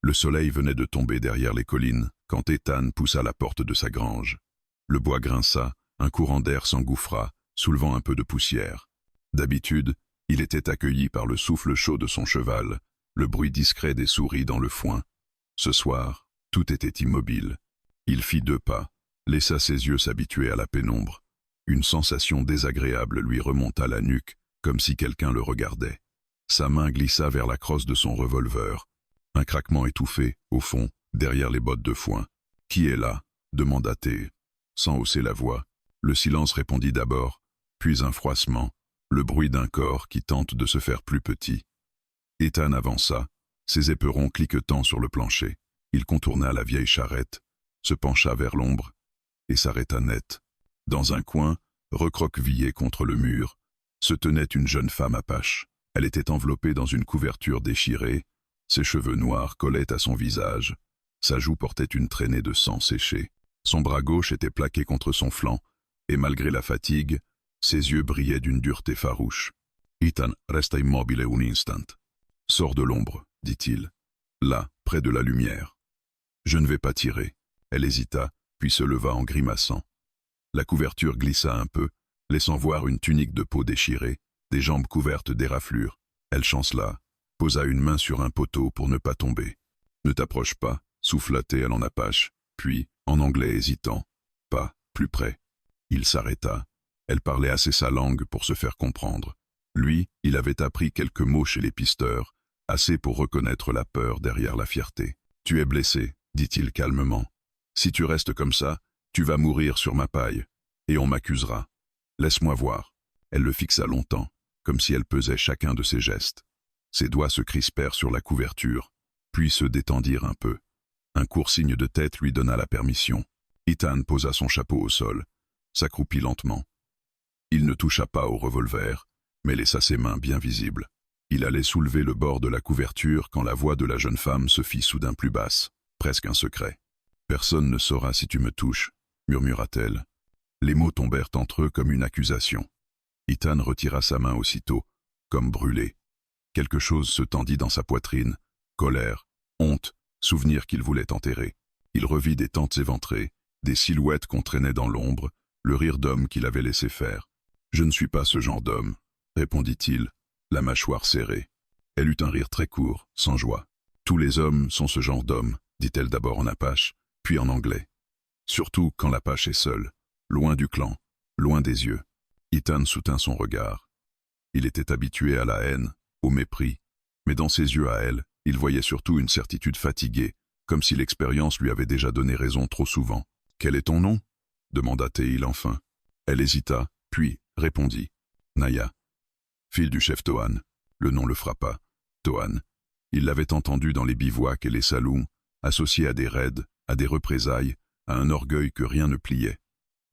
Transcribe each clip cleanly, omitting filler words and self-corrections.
Le soleil venait de tomber derrière les collines quand Ethan poussa la porte de sa grange. Le bois grinça, un courant d'air s'engouffra, soulevant un peu de poussière. D'habitude, il était accueilli par le souffle chaud de son cheval, le bruit discret des souris dans le foin. Ce soir, tout était immobile. Il fit 2 pas, laissa ses yeux s'habituer à la pénombre. Une sensation désagréable lui remonta la nuque, comme si quelqu'un le regardait. Sa main glissa vers la crosse de son revolver. Un craquement étouffé, au fond, derrière les bottes de foin. « Qui est là » demanda-t-il, sans hausser la voix. Le silence répondit d'abord, puis un froissement, le bruit d'un corps qui tente de se faire plus petit. Ethan avança, ses éperons cliquetant sur le plancher. Il contourna la vieille charrette, se pencha vers l'ombre et s'arrêta net. Dans un coin, recroquevillée contre le mur, se tenait une jeune femme apache. Elle était enveloppée dans une couverture déchirée, ses cheveux noirs collaient à son visage, sa joue portait une traînée de sang séché. Son bras gauche était plaqué contre son flanc, et malgré la fatigue, ses yeux brillaient d'une dureté farouche. Ethan resta immobile un instant. « Sors de l'ombre, dit-il, là, près de la lumière. » « Je ne vais pas tirer. » Elle hésita, puis se leva en grimaçant. La couverture glissa un peu, laissant voir une tunique de peau déchirée, des jambes couvertes d'éraflures. Elle chancela, posa une main sur un poteau pour ne pas tomber. « Ne t'approche pas, » souffla-t-elle en apache, puis, en anglais hésitant, « pas, plus près. » Il s'arrêta. Elle parlait assez sa langue pour se faire comprendre. Lui, il avait appris quelques mots chez les pisteurs, assez pour reconnaître la peur derrière la fierté. « Tu es blessé, » dit-il calmement. « Si tu restes comme ça, tu vas mourir sur ma paille, et on m'accusera. Laisse-moi voir. » Elle le fixa longtemps, comme si elle pesait chacun de ses gestes. Ses doigts se crispèrent sur la couverture, puis se détendirent un peu. Un court signe de tête lui donna la permission. Ethan posa son chapeau au sol, s'accroupit lentement. Il ne toucha pas au revolver, mais laissa ses mains bien visibles. Il allait soulever le bord de la couverture quand la voix de la jeune femme se fit soudain plus basse, presque un secret. « Personne ne saura si tu me touches » murmura-t-elle. Les mots tombèrent entre eux comme une accusation. Ethan retira sa main aussitôt, comme brûlée. Quelque chose se tendit dans sa poitrine, colère, honte, souvenir qu'il voulait enterrer. Il revit des tentes éventrées, des silhouettes qu'on traînait dans l'ombre, le rire d'homme qu'il avait laissé faire. « Je ne suis pas ce genre d'homme » répondit-il, la mâchoire serrée. Elle eut un rire très court, sans joie. « Tous les hommes sont ce genre d'homme » dit-elle d'abord en apache, puis en anglais. Surtout quand l'apache est seul, loin du clan, loin des yeux. Ethan soutint son regard. Il était habitué à la haine, au mépris, mais dans ses yeux à elle, il voyait surtout une certitude fatiguée, comme si l'expérience lui avait déjà donné raison trop souvent. « Quel est ton nom » demanda-t-il enfin. Elle hésita, puis répondit. « Naya. » Fille du chef Tohan. Le nom le frappa. Tohan. Il l'avait entendu dans les bivouacs et les saloons, associé à des raids, à des représailles, à un orgueil que rien ne pliait.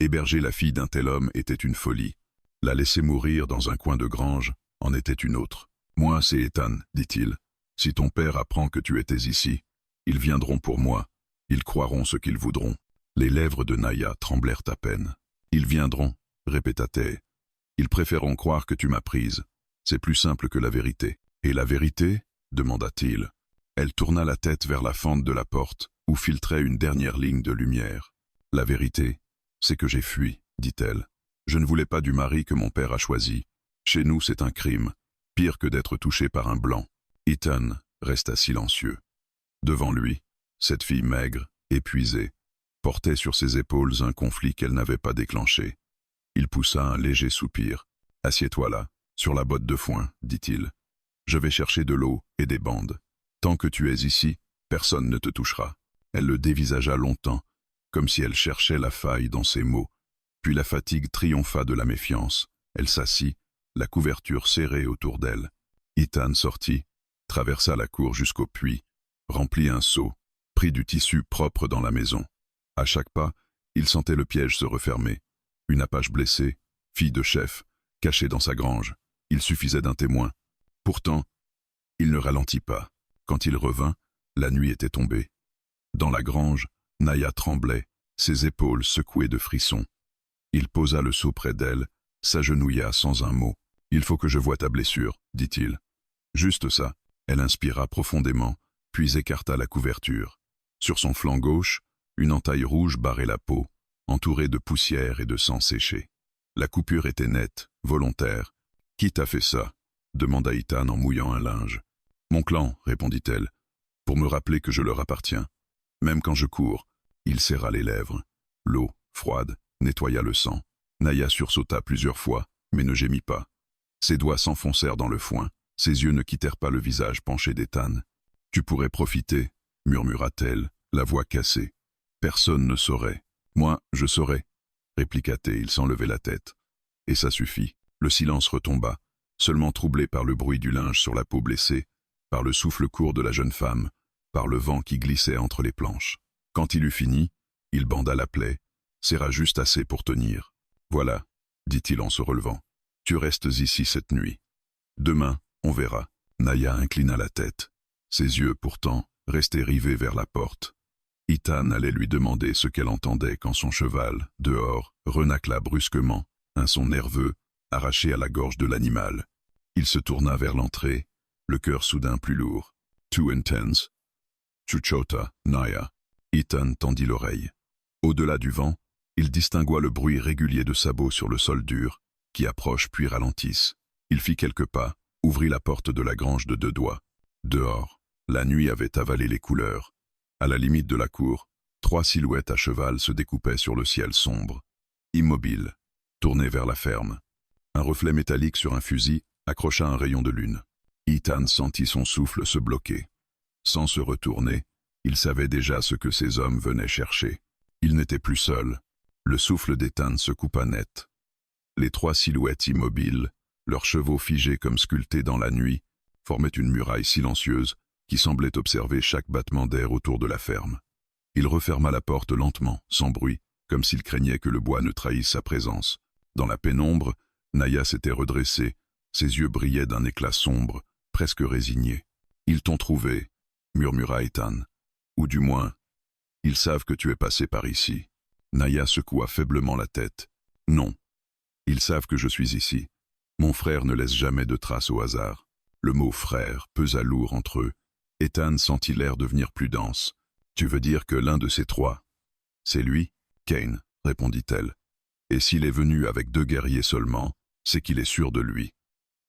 Héberger la fille d'un tel homme était une folie. La laisser mourir dans un coin de grange en était une autre. « Moi, c'est Ethan, » dit-il. « Si ton père apprend que tu étais ici, ils viendront pour moi. Ils croiront ce qu'ils voudront. » Les lèvres de Naya tremblèrent à peine. « Ils viendront, » répéta-t-elle. « Ils préféreront croire que tu m'as prise. C'est plus simple que la vérité. »« Et la vérité » demanda-t-il. Elle tourna la tête vers la fente de la porte, où filtrait une dernière ligne de lumière. « La vérité, c'est que j'ai fui, » dit-elle. « Je ne voulais pas du mari que mon père a choisi. Chez nous, c'est un crime, pire que d'être touché par un blanc. » Ethan resta silencieux. Devant lui, cette fille maigre, épuisée, portait sur ses épaules un conflit qu'elle n'avait pas déclenché. Il poussa un léger soupir. « Assieds-toi là, sur la botte de foin, » dit-il. « Je vais chercher de l'eau et des bandes. Tant que tu es ici, personne ne te touchera. » Elle le dévisagea longtemps, comme si elle cherchait la faille dans ses mots. Puis la fatigue triompha de la méfiance. Elle s'assit, la couverture serrée autour d'elle. Ethan sortit, traversa la cour jusqu'au puits, remplit un seau, prit du tissu propre dans la maison. À chaque pas, il sentait le piège se refermer. Une apache blessée, fille de chef, cachée dans sa grange. Il suffisait d'un témoin. Pourtant, il ne ralentit pas. Quand il revint, la nuit était tombée. Dans la grange, Naya tremblait, ses épaules secouées de frissons. Il posa le seau près d'elle, s'agenouilla sans un mot. « Il faut que je voie ta blessure, » dit-il. Juste ça. Elle inspira profondément, puis écarta la couverture. Sur son flanc gauche, une entaille rouge barrait la peau, entourée de poussière et de sang séché. La coupure était nette, volontaire. « Qui t'a fait ça ?» demanda Ethan en mouillant un linge. « Mon clan, répondit-elle, pour me rappeler que je leur appartiens. Même quand je cours. » Il serra les lèvres. L'eau, froide, nettoya le sang. Naya sursauta plusieurs fois, mais ne gémit pas. Ses doigts s'enfoncèrent dans le foin. Ses yeux ne quittèrent pas le visage penché d'Ethan. « Tu pourrais profiter, murmura-t-elle, la voix cassée. « Personne ne saurait. Moi, je saurais, répliqua-t-il sans lever la tête. Et ça suffit. Le silence retomba, seulement troublé par le bruit du linge sur la peau blessée, par le souffle court de la jeune femme, par le vent qui glissait entre les planches. Quand il eut fini, il banda la plaie, serra juste assez pour tenir. « Voilà, dit-il en se relevant, tu restes ici cette nuit. Demain, on verra. » Naya inclina la tête. Ses yeux, pourtant, restaient rivés vers la porte. Ethan allait lui demander ce qu'elle entendait quand son cheval, dehors, renâcla brusquement, un son nerveux, arraché à la gorge de l'animal. Il se tourna vers l'entrée, le cœur soudain plus lourd. « Too intense. Chuchota, Naya. » Ethan tendit l'oreille. Au-delà du vent, il distingua le bruit régulier de sabots sur le sol dur, qui approchent puis ralentissent. Il fit quelques pas, ouvrit la porte de la grange de 2 doigts. Dehors, la nuit avait avalé les couleurs. À la limite de la cour, 3 silhouettes à cheval se découpaient sur le ciel sombre. Immobiles, tournées vers la ferme. Un reflet métallique sur un fusil accrocha un rayon de lune. Ethan sentit son souffle se bloquer. Sans se retourner, il savait déjà ce que ces hommes venaient chercher. Il n'était plus seul. Le souffle d'Ethan se coupa net. Les 3 silhouettes immobiles, leurs chevaux figés comme sculptés dans la nuit, formaient une muraille silencieuse qui semblait observer chaque battement d'air autour de la ferme. Il referma la porte lentement, sans bruit, comme s'il craignait que le bois ne trahisse sa présence. Dans la pénombre, Naya s'était redressée, ses yeux brillaient d'un éclat sombre, presque résigné. « Ils t'ont trouvé, » murmura Ethan. « Ou du moins, ils savent que tu es passé par ici. » Naya secoua faiblement la tête. « Non. Ils savent que je suis ici. Mon frère ne laisse jamais de traces au hasard. » Le mot « frère » pesa lourd entre eux. Ethan sentit l'air devenir plus dense. « Tu veux dire que l'un de ces 3 ?» « C'est lui, Kane, » répondit-elle. « Et s'il est venu avec 2 guerriers seulement, c'est qu'il est sûr de lui. »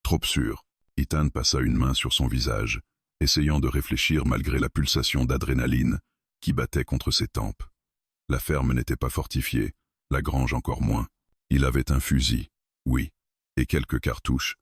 Trop sûr. Ethan passa une main sur son visage, essayant de réfléchir malgré la pulsation d'adrénaline qui battait contre ses tempes. La ferme n'était pas fortifiée, la grange encore moins. Il avait un fusil, oui, et quelques cartouches,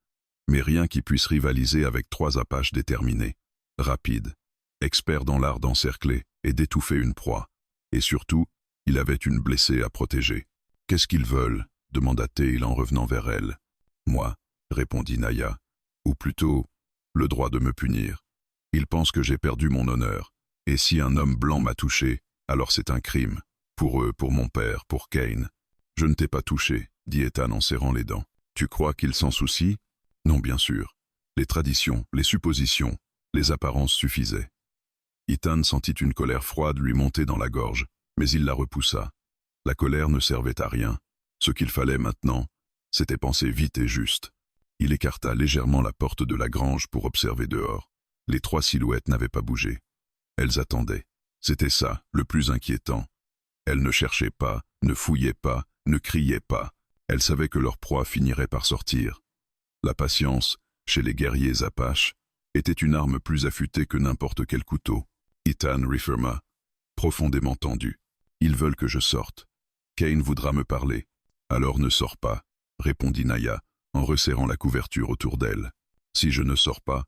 mais rien qui puisse rivaliser avec 3 Apaches déterminés, rapides, experts dans l'art d'encercler et d'étouffer une proie. Et surtout, il avait une blessée à protéger. « Qu'est-ce qu'ils veulent ?» demanda-t-il en revenant vers elle. « Moi, » répondit Naya, « ou plutôt, le droit de me punir. Ils pensent que j'ai perdu mon honneur, et si un homme blanc m'a touché, alors c'est un crime. Pour eux, pour mon père, pour Kane. Je ne t'ai pas touché, dit Ethan en serrant les dents. Tu crois qu'ils s'en soucient? Non, bien sûr. Les traditions, les suppositions, les apparences suffisaient. Ethan sentit une colère froide lui monter dans la gorge, mais il la repoussa. La colère ne servait à rien. Ce qu'il fallait maintenant, c'était penser vite et juste. Il écarta légèrement la porte de la grange pour observer dehors. Les 3 silhouettes n'avaient pas bougé. Elles attendaient. C'était ça, le plus inquiétant. Elles ne cherchaient pas, ne fouillaient pas, ne criaient pas. Elles savaient que leur proie finirait par sortir. La patience, chez les guerriers Apaches, était une arme plus affûtée que n'importe quel couteau. Ethan referma, profondément tendu. « Ils veulent que je sorte. Kane voudra me parler. Alors ne sors pas, » répondit Naya, en resserrant la couverture autour d'elle. « Si je ne sors pas,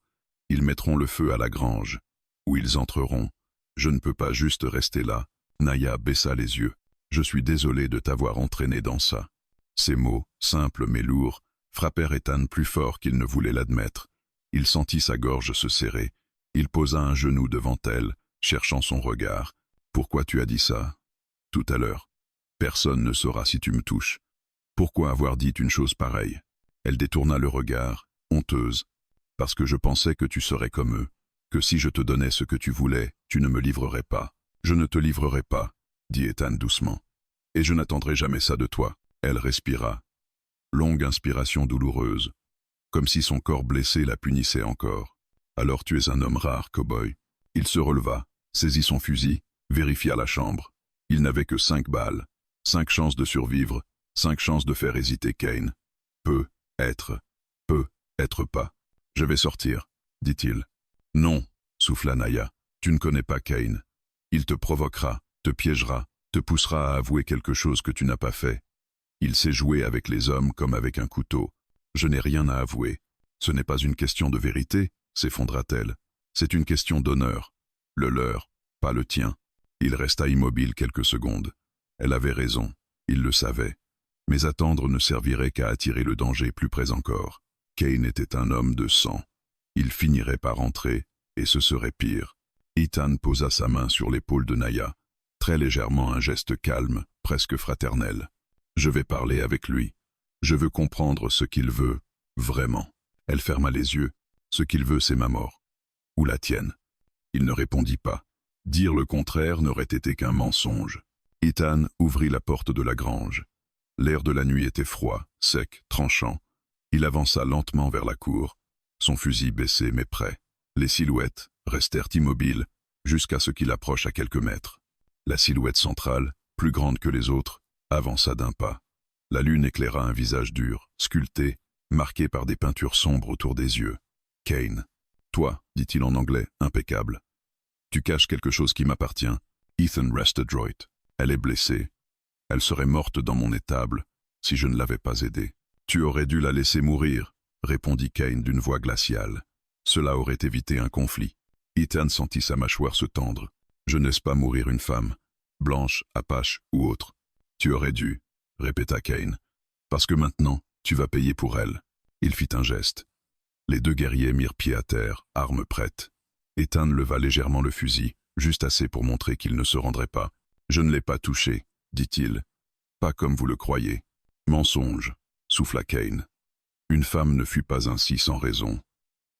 ils mettront le feu à la grange. Où ils entreront. Je ne peux pas juste rester là. » Naya baissa les yeux. « Je suis désolé de t'avoir entraîné dans ça. » Ces mots, simples mais lourds, frappèrent Ethan plus fort qu'il ne voulait l'admettre. Il sentit sa gorge se serrer. Il posa un genou devant elle, cherchant son regard. « Pourquoi tu as dit ça ?»« Tout à l'heure. Personne ne saura si tu me touches. Pourquoi avoir dit une chose pareille ?» Elle détourna le regard, honteuse. « Parce que je pensais que tu serais comme eux, que si je te donnais ce que tu voulais, tu ne me livrerais pas. »« Je ne te livrerai pas, » dit Ethan doucement. « Et je n'attendrai jamais ça de toi. » Elle respira. Longue inspiration douloureuse, comme si son corps blessé la punissait encore. « Alors tu es un homme rare, cow-boy. » Il se releva, saisit son fusil, vérifia la chambre. Il n'avait que 5 balles. 5 chances de survivre, 5 chances de faire hésiter Kane. Peut être pas. Je vais sortir, dit-il. Non, souffla Naya. Tu ne connais pas Kane. Il te provoquera, te piégera, te poussera à avouer quelque chose que tu n'as pas fait. Il sait jouer avec les hommes comme avec un couteau. Je n'ai rien à avouer. Ce n'est pas une question de vérité, s'effondra-t-elle. C'est une question d'honneur. Le leur, pas le tien. Il resta immobile quelques secondes. Elle avait raison, il le savait. Mais attendre ne servirait qu'à attirer le danger plus près encore. Kane était un homme de sang. Il finirait par entrer, et ce serait pire. Ethan posa sa main sur l'épaule de Naya, très légèrement un geste calme, presque fraternel. Je vais parler avec lui. Je veux comprendre ce qu'il veut, vraiment. Elle ferma les yeux. Ce qu'il veut, c'est ma mort. Ou la tienne. Il ne répondit pas. Dire le contraire n'aurait été qu'un mensonge. Ethan ouvrit la porte de la grange. L'air de la nuit était froid, sec, tranchant. Il avança lentement vers la cour, son fusil baissé mais prêt. Les silhouettes restèrent immobiles jusqu'à ce qu'il approche à quelques mètres. La silhouette centrale, plus grande que les autres, avança d'un pas. La lune éclaira un visage dur, sculpté, marqué par des peintures sombres autour des yeux. « Kane, toi, dit-il en anglais, impeccable. Tu caches quelque chose qui m'appartient. Ethan reste adroit. Elle est blessée. Elle serait morte dans mon étable si je ne l'avais pas aidée. Tu aurais dû la laisser mourir, répondit Kane d'une voix glaciale. Cela aurait évité un conflit. Ethan sentit sa mâchoire se tendre. Je ne laisse pas mourir une femme, blanche, apache ou autre. Tu aurais dû, répéta Kane. Parce que maintenant, tu vas payer pour elle. Il fit un geste. Les deux guerriers mirent pied à terre, armes prêtes. Ethan leva légèrement le fusil, juste assez pour montrer qu'il ne se rendrait pas. Je ne l'ai pas touché, dit-il. Pas comme vous le croyez. Mensonge, souffla Kane. Une femme ne fut pas ainsi sans raison.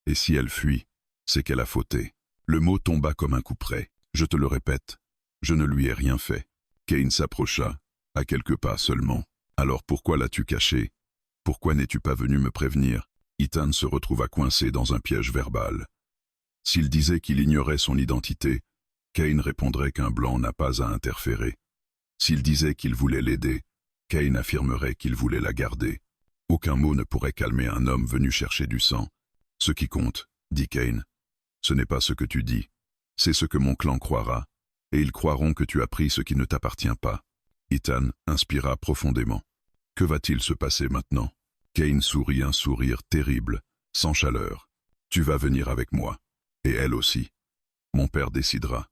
Et si elle fuit, c'est qu'elle a fauté. Le mot tomba comme un coup près. Je te le répète, je ne lui ai rien fait. Kane s'approcha, à quelques pas seulement. Alors pourquoi l'as-tu caché? Pourquoi n'es-tu pas venu me prévenir? Ethan se retrouva coincé dans un piège verbal. S'il disait qu'il ignorait son identité, Kane répondrait qu'un blanc n'a pas à interférer. S'il disait qu'il voulait l'aider, Kane affirmerait qu'il voulait la garder. Aucun mot ne pourrait calmer un homme venu chercher du sang. Ce qui compte, dit Kane, ce n'est pas ce que tu dis, c'est ce que mon clan croira, et ils croiront que tu as pris ce qui ne t'appartient pas. Ethan inspira profondément. Que va-t-il se passer maintenant? Kane sourit un sourire terrible, sans chaleur. Tu vas venir avec moi, et elle aussi. Mon père décidera.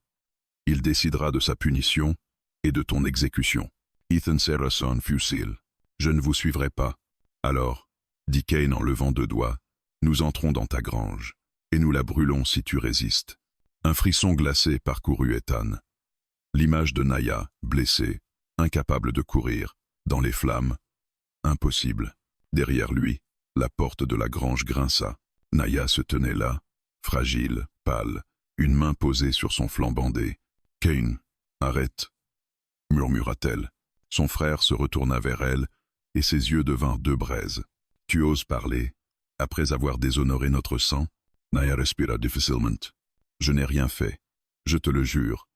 Il décidera de sa punition et de ton exécution. Ethan serra son fusil. Je ne vous suivrai pas. Alors, dit Kane en levant 2 doigts, nous entrons dans ta grange, et nous la brûlons si tu résistes. Un frisson glacé parcourut Ethan. L'image de Naya, blessée, incapable de courir, dans les flammes. Impossible. Derrière lui, la porte de la grange grinça. Naya se tenait là, fragile, pâle, une main posée sur son flanc bandé. « Kane, arrête !» murmura-t-elle. Son frère se retourna vers elle, et ses yeux devinrent 2 braises. « Tu oses parler, après avoir déshonoré notre sang ?» Naya respira difficilement. « Je n'ai rien fait, je te le jure. »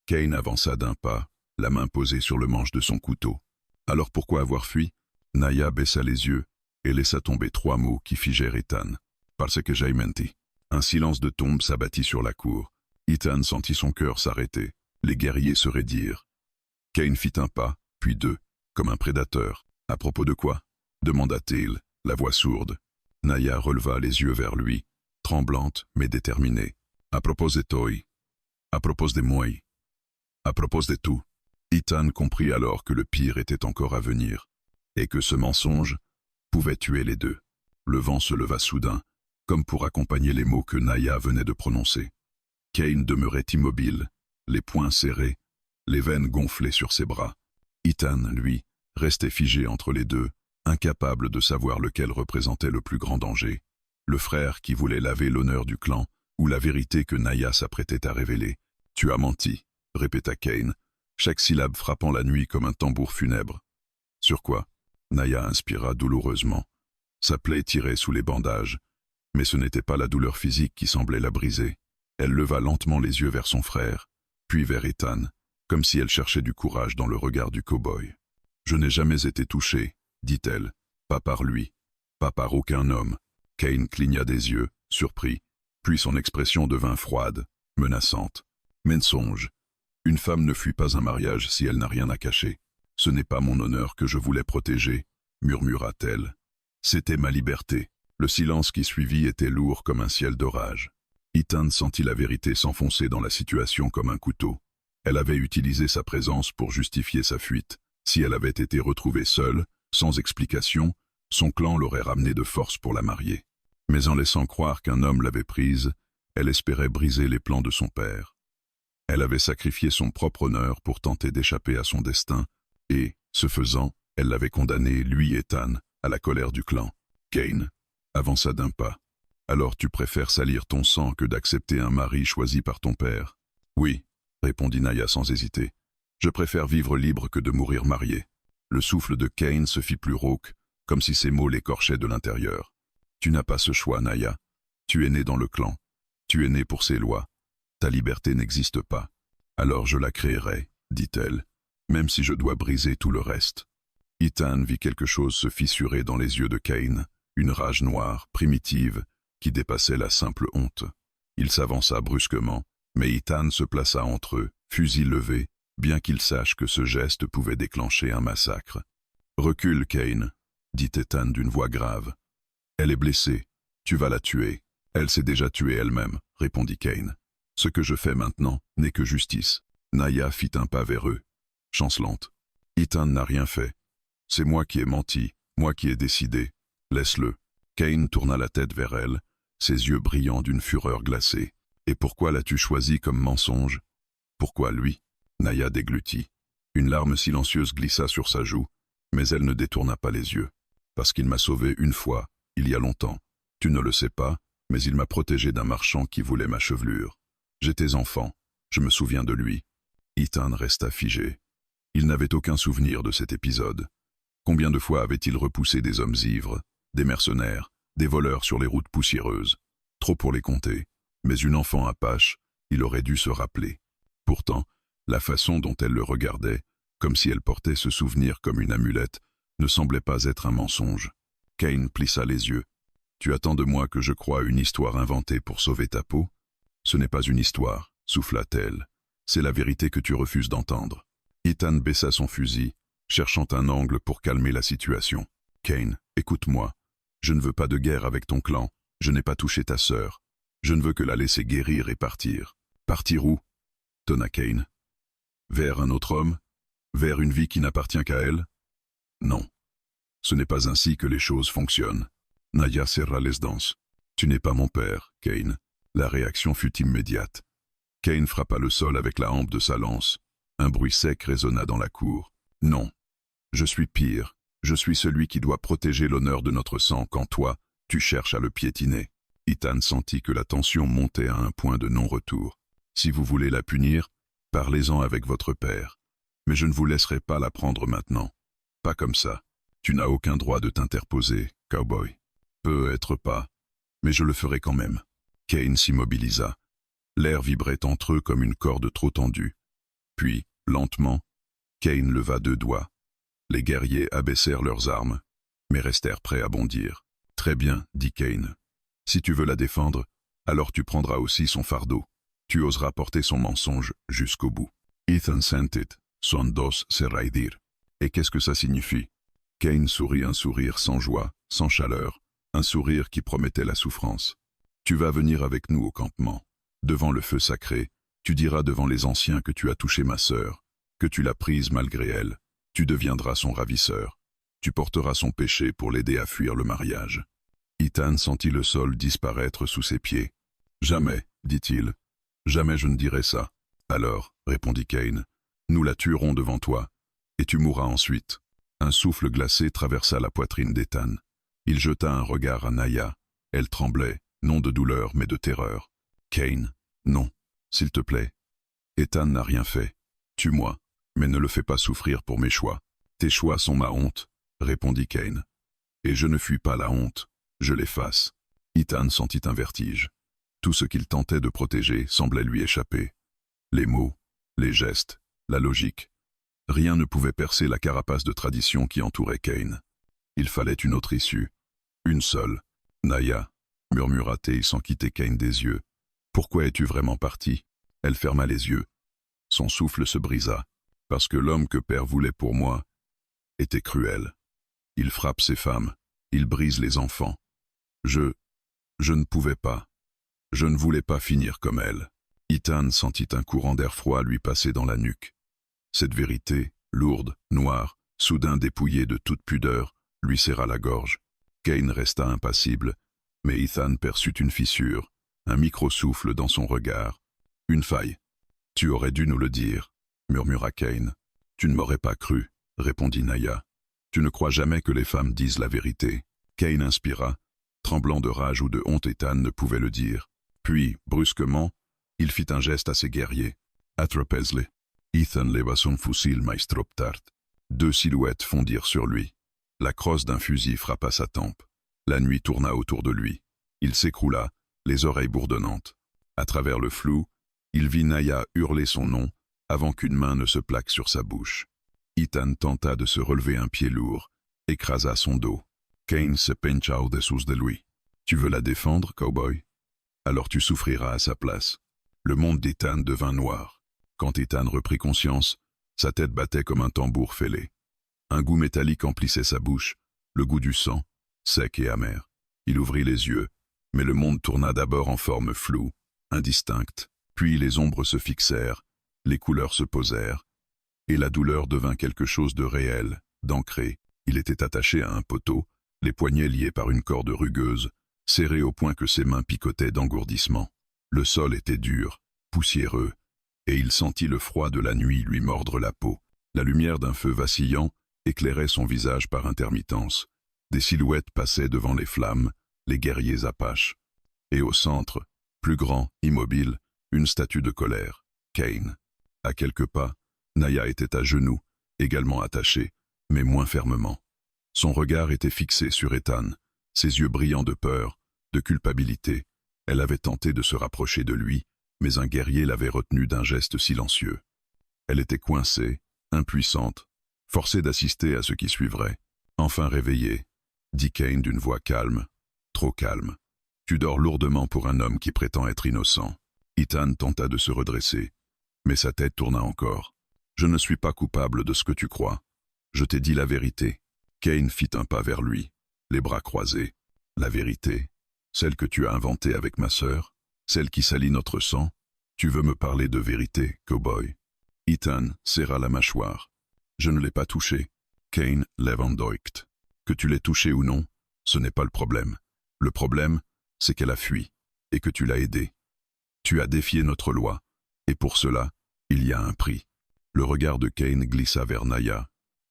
Kane avança d'un pas, la main posée sur le manche de son couteau. « Alors pourquoi avoir fui ?» Naya baissa les yeux et laissa tomber 3 mots qui figèrent Ethan. « Parce que j'ai menti. » Un silence de tombe s'abattit sur la cour. Ethan sentit son cœur s'arrêter. Les guerriers se raidirent. Kane fit un pas, puis 2, comme un prédateur. « À propos de quoi ?» demanda-t-il, la voix sourde. Naya releva les yeux vers lui, tremblante mais déterminée. « À propos de toi. À propos de moi. À propos de tout. » Ethan comprit alors que le pire était encore à venir, et que ce mensonge pouvait tuer les deux. Le vent se leva soudain, comme pour accompagner les mots que Naya venait de prononcer. Kane demeurait immobile, les poings serrés, les veines gonflées sur ses bras. Ethan, lui, restait figé entre les deux, incapable de savoir lequel représentait le plus grand danger. Le frère qui voulait laver l'honneur du clan, ou la vérité que Naya s'apprêtait à révéler. « Tu as menti », répéta Kane, chaque syllabe frappant la nuit comme un tambour funèbre. « Sur quoi ?» Naya inspira douloureusement. Sa plaie tirait sous les bandages, mais ce n'était pas la douleur physique qui semblait la briser. Elle leva lentement les yeux vers son frère, puis vers Ethan, comme si elle cherchait du courage dans le regard du cow-boy. « Je n'ai jamais été touchée, dit-elle, pas par lui, pas par aucun homme. » Kane cligna des yeux, surpris, puis son expression devint froide, menaçante. « Mensonge. Une femme ne fuit pas un mariage si elle n'a rien à cacher. Ce n'est pas mon honneur que je voulais protéger, murmura-t-elle. C'était ma liberté. » Le silence qui suivit était lourd comme un ciel d'orage. Ethan sentit la vérité s'enfoncer dans la situation comme un couteau. Elle avait utilisé sa présence pour justifier sa fuite. Si elle avait été retrouvée seule, sans explication, son clan l'aurait ramenée de force pour la marier. Mais en laissant croire qu'un homme l'avait prise, elle espérait briser les plans de son père. Elle avait sacrifié son propre honneur pour tenter d'échapper à son destin, et, ce faisant, elle l'avait condamné, lui Ethan, à la colère du clan. Kane avança d'un pas. « Alors tu préfères salir ton sang que d'accepter un mari choisi par ton père ?»« Oui, » répondit Naya sans hésiter. « Je préfère vivre libre que de mourir marié. » Le souffle de Kane se fit plus rauque, comme si ses mots l'écorchaient de l'intérieur. « Tu n'as pas ce choix, Naya. Tu es né dans le clan. Tu es né pour ces lois. Ta liberté n'existe pas. Alors je la créerai, dit-elle, même si je dois briser tout le reste. » Ethan vit quelque chose se fissurer dans les yeux de Kane, une rage noire, primitive, qui dépassait la simple honte. Il s'avança brusquement, mais Ethan se plaça entre eux, fusil levé, bien qu'il sache que ce geste pouvait déclencher un massacre. « Recule, Kane, » dit Ethan d'une voix grave. « Elle est blessée. Tu vas la tuer. Elle s'est déjà tuée elle-même, » répondit Kane. « Ce que je fais maintenant n'est que justice. » Naya fit un pas vers eux, chancelante. « Ethan n'a rien fait. C'est moi qui ai menti, moi qui ai décidé. Laisse-le. » Kane tourna la tête vers elle, ses yeux brillants d'une fureur glacée. « Et pourquoi l'as-tu choisi comme mensonge ? Pourquoi lui ?» Naya déglutit. Une larme silencieuse glissa sur sa joue, mais elle ne détourna pas les yeux. « Parce qu'il m'a sauvé une fois, il y a longtemps. Tu ne le sais pas, mais il m'a protégé d'un marchand qui voulait ma chevelure. J'étais enfant, je me souviens de lui. » Ethan resta figé. Il n'avait aucun souvenir de cet épisode. Combien de fois avait-il repoussé des hommes ivres, des mercenaires, des voleurs sur les routes poussiéreuses? Trop pour les compter, mais une enfant apache, il aurait dû se rappeler. Pourtant, la façon dont elle le regardait, comme si elle portait ce souvenir comme une amulette, ne semblait pas être un mensonge. Kane plissa les yeux. « Tu attends de moi que je croie une histoire inventée pour sauver ta peau ? Ce n'est pas une histoire, souffla-t-elle. C'est la vérité que tu refuses d'entendre. » Ethan baissa son fusil, cherchant un angle pour calmer la situation. « Kane, écoute-moi. Je ne veux pas de guerre avec ton clan. Je n'ai pas touché ta sœur. Je ne veux que la laisser guérir et partir. »« Partir où ?» tonna Kane. « Vers un autre homme ? Vers une vie qui n'appartient qu'à elle ? Non. Ce n'est pas ainsi que les choses fonctionnent. » Naya serra les dents. « Tu n'es pas mon père, Kane. » La réaction fut immédiate. Kane frappa le sol avec la hampe de sa lance. Un bruit sec résonna dans la cour. « Non. Je suis pire. Je suis celui qui doit protéger l'honneur de notre sang quand toi, tu cherches à le piétiner. » Ethan sentit que la tension montait à un point de non-retour. « Si vous voulez la punir, parlez-en avec votre père. Mais je ne vous laisserai pas la prendre maintenant. Pas comme ça. Tu n'as aucun droit de t'interposer, cowboy. Peut-être pas, mais je le ferai quand même. » Kane s'immobilisa. L'air vibrait entre eux comme une corde trop tendue. Puis, lentement, Kane leva 2 doigts. Les guerriers abaissèrent leurs armes, mais restèrent prêts à bondir. « Très bien, » dit Kane. « Si tu veux la défendre, alors tu prendras aussi son fardeau. Tu oseras porter son mensonge jusqu'au bout. » Ethan sentit son dos se raidir. « Et qu'est-ce que ça signifie ?» Kane sourit un sourire sans joie, sans chaleur, un sourire qui promettait la souffrance. « Tu vas venir avec nous au campement. Devant le feu sacré, tu diras devant les anciens que tu as touché ma sœur, que tu l'as prise malgré elle. Tu deviendras son ravisseur. Tu porteras son péché pour l'aider à fuir le mariage. » Ethan sentit le sol disparaître sous ses pieds. « Jamais, dit-il. Jamais je ne dirai ça. »« Alors, répondit Kane, nous la tuerons devant toi, et tu mourras ensuite. » Un souffle glacé traversa la poitrine d'Ethan. Il jeta un regard à Naya. Elle tremblait, non de douleur mais de terreur. « Kane, non, s'il te plaît. Ethan n'a rien fait. Tue-moi, mais ne le fais pas souffrir pour mes choix. Tes choix sont ma honte, répondit Kane. Et je ne fuis pas la honte, je l'efface. Ethan sentit un vertige. Tout ce qu'il tentait de protéger semblait lui échapper. Les mots, les gestes, la logique. Rien ne pouvait percer la carapace de tradition qui entourait Kane. Il fallait une autre issue. Une seule. Naya, murmura-t-il sans quitter Kane des yeux. Pourquoi es-tu vraiment parti? Elle ferma les yeux. Son souffle se brisa. Parce que l'homme que Père voulait pour moi était cruel. Il frappe ses femmes. Il brise les enfants. Je ne pouvais pas. Je ne voulais pas finir comme elle. Ethan sentit un courant d'air froid lui passer dans la nuque. Cette vérité, lourde, noire, soudain dépouillée de toute pudeur, lui serra la gorge. Kane resta impassible, mais Ethan perçut une fissure, un micro-souffle dans son regard. Une faille. « Tu aurais dû nous le dire », murmura Kane. « Tu ne m'aurais pas cru », répondit Naya. « Tu ne crois jamais que les femmes disent la vérité. » Kane inspira. Tremblant de rage ou de honte, Ethan ne pouvait le dire. Puis, brusquement, il fit un geste assez guerrier. « Atropez-les ». Ethan leva son fusil Maestroptart. Deux silhouettes fondirent sur lui. La crosse d'un fusil frappa sa tempe. La nuit tourna autour de lui. Il s'écroula, les oreilles bourdonnantes. À travers le flou, il vit Naya hurler son nom avant qu'une main ne se plaque sur sa bouche. Ethan tenta de se relever un pied lourd, écrasa son dos. Kane se pencha au-dessous de lui. « Tu veux la défendre, cowboy? Alors tu souffriras à sa place. » Le monde d'Ethan devint noir. Quand Ethan reprit conscience, sa tête battait comme un tambour fêlé. Un goût métallique emplissait sa bouche, le goût du sang, sec et amer. Il ouvrit les yeux, mais le monde tourna d'abord en forme floue, indistincte. Puis les ombres se fixèrent, les couleurs se posèrent, et la douleur devint quelque chose de réel, d'ancré. Il était attaché à un poteau, les poignets liés par une corde rugueuse, serré au point que ses mains picotaient d'engourdissement. Le sol était dur, poussiéreux, et il sentit le froid de la nuit lui mordre la peau. La lumière d'un feu vacillant éclairait son visage par intermittence. Des silhouettes passaient devant les flammes, les guerriers apaches. Et au centre, plus grand, immobile, une statue de colère, Kane. À quelques pas, Naya était à genoux, également attachée, mais moins fermement. Son regard était fixé sur Ethan, ses yeux brillants de peur, de culpabilité. Elle avait tenté de se rapprocher de lui, mais un guerrier l'avait retenue d'un geste silencieux. Elle était coincée, impuissante, forcée d'assister à ce qui suivrait. Enfin réveillée, dit Kane d'une voix calme, trop calme. Tu dors lourdement pour un homme qui prétend être innocent. Ethan tenta de se redresser, mais sa tête tourna encore. Je ne suis pas coupable de ce que tu crois. Je t'ai dit la vérité. Kane fit un pas vers lui, les bras croisés. La vérité, celle que tu as inventée avec ma sœur, celle qui salit notre sang. Tu veux me parler de vérité, cowboy? Ethan serra la mâchoire. Je ne l'ai pas touché. Kane levendeucht. Que tu l'aies touché ou non, ce n'est pas le problème. Le problème, c'est qu'elle a fui, et que tu l'as aidée. Tu as défié notre loi, et pour cela, il y a un prix. Le regard de Kane glissa vers Naya,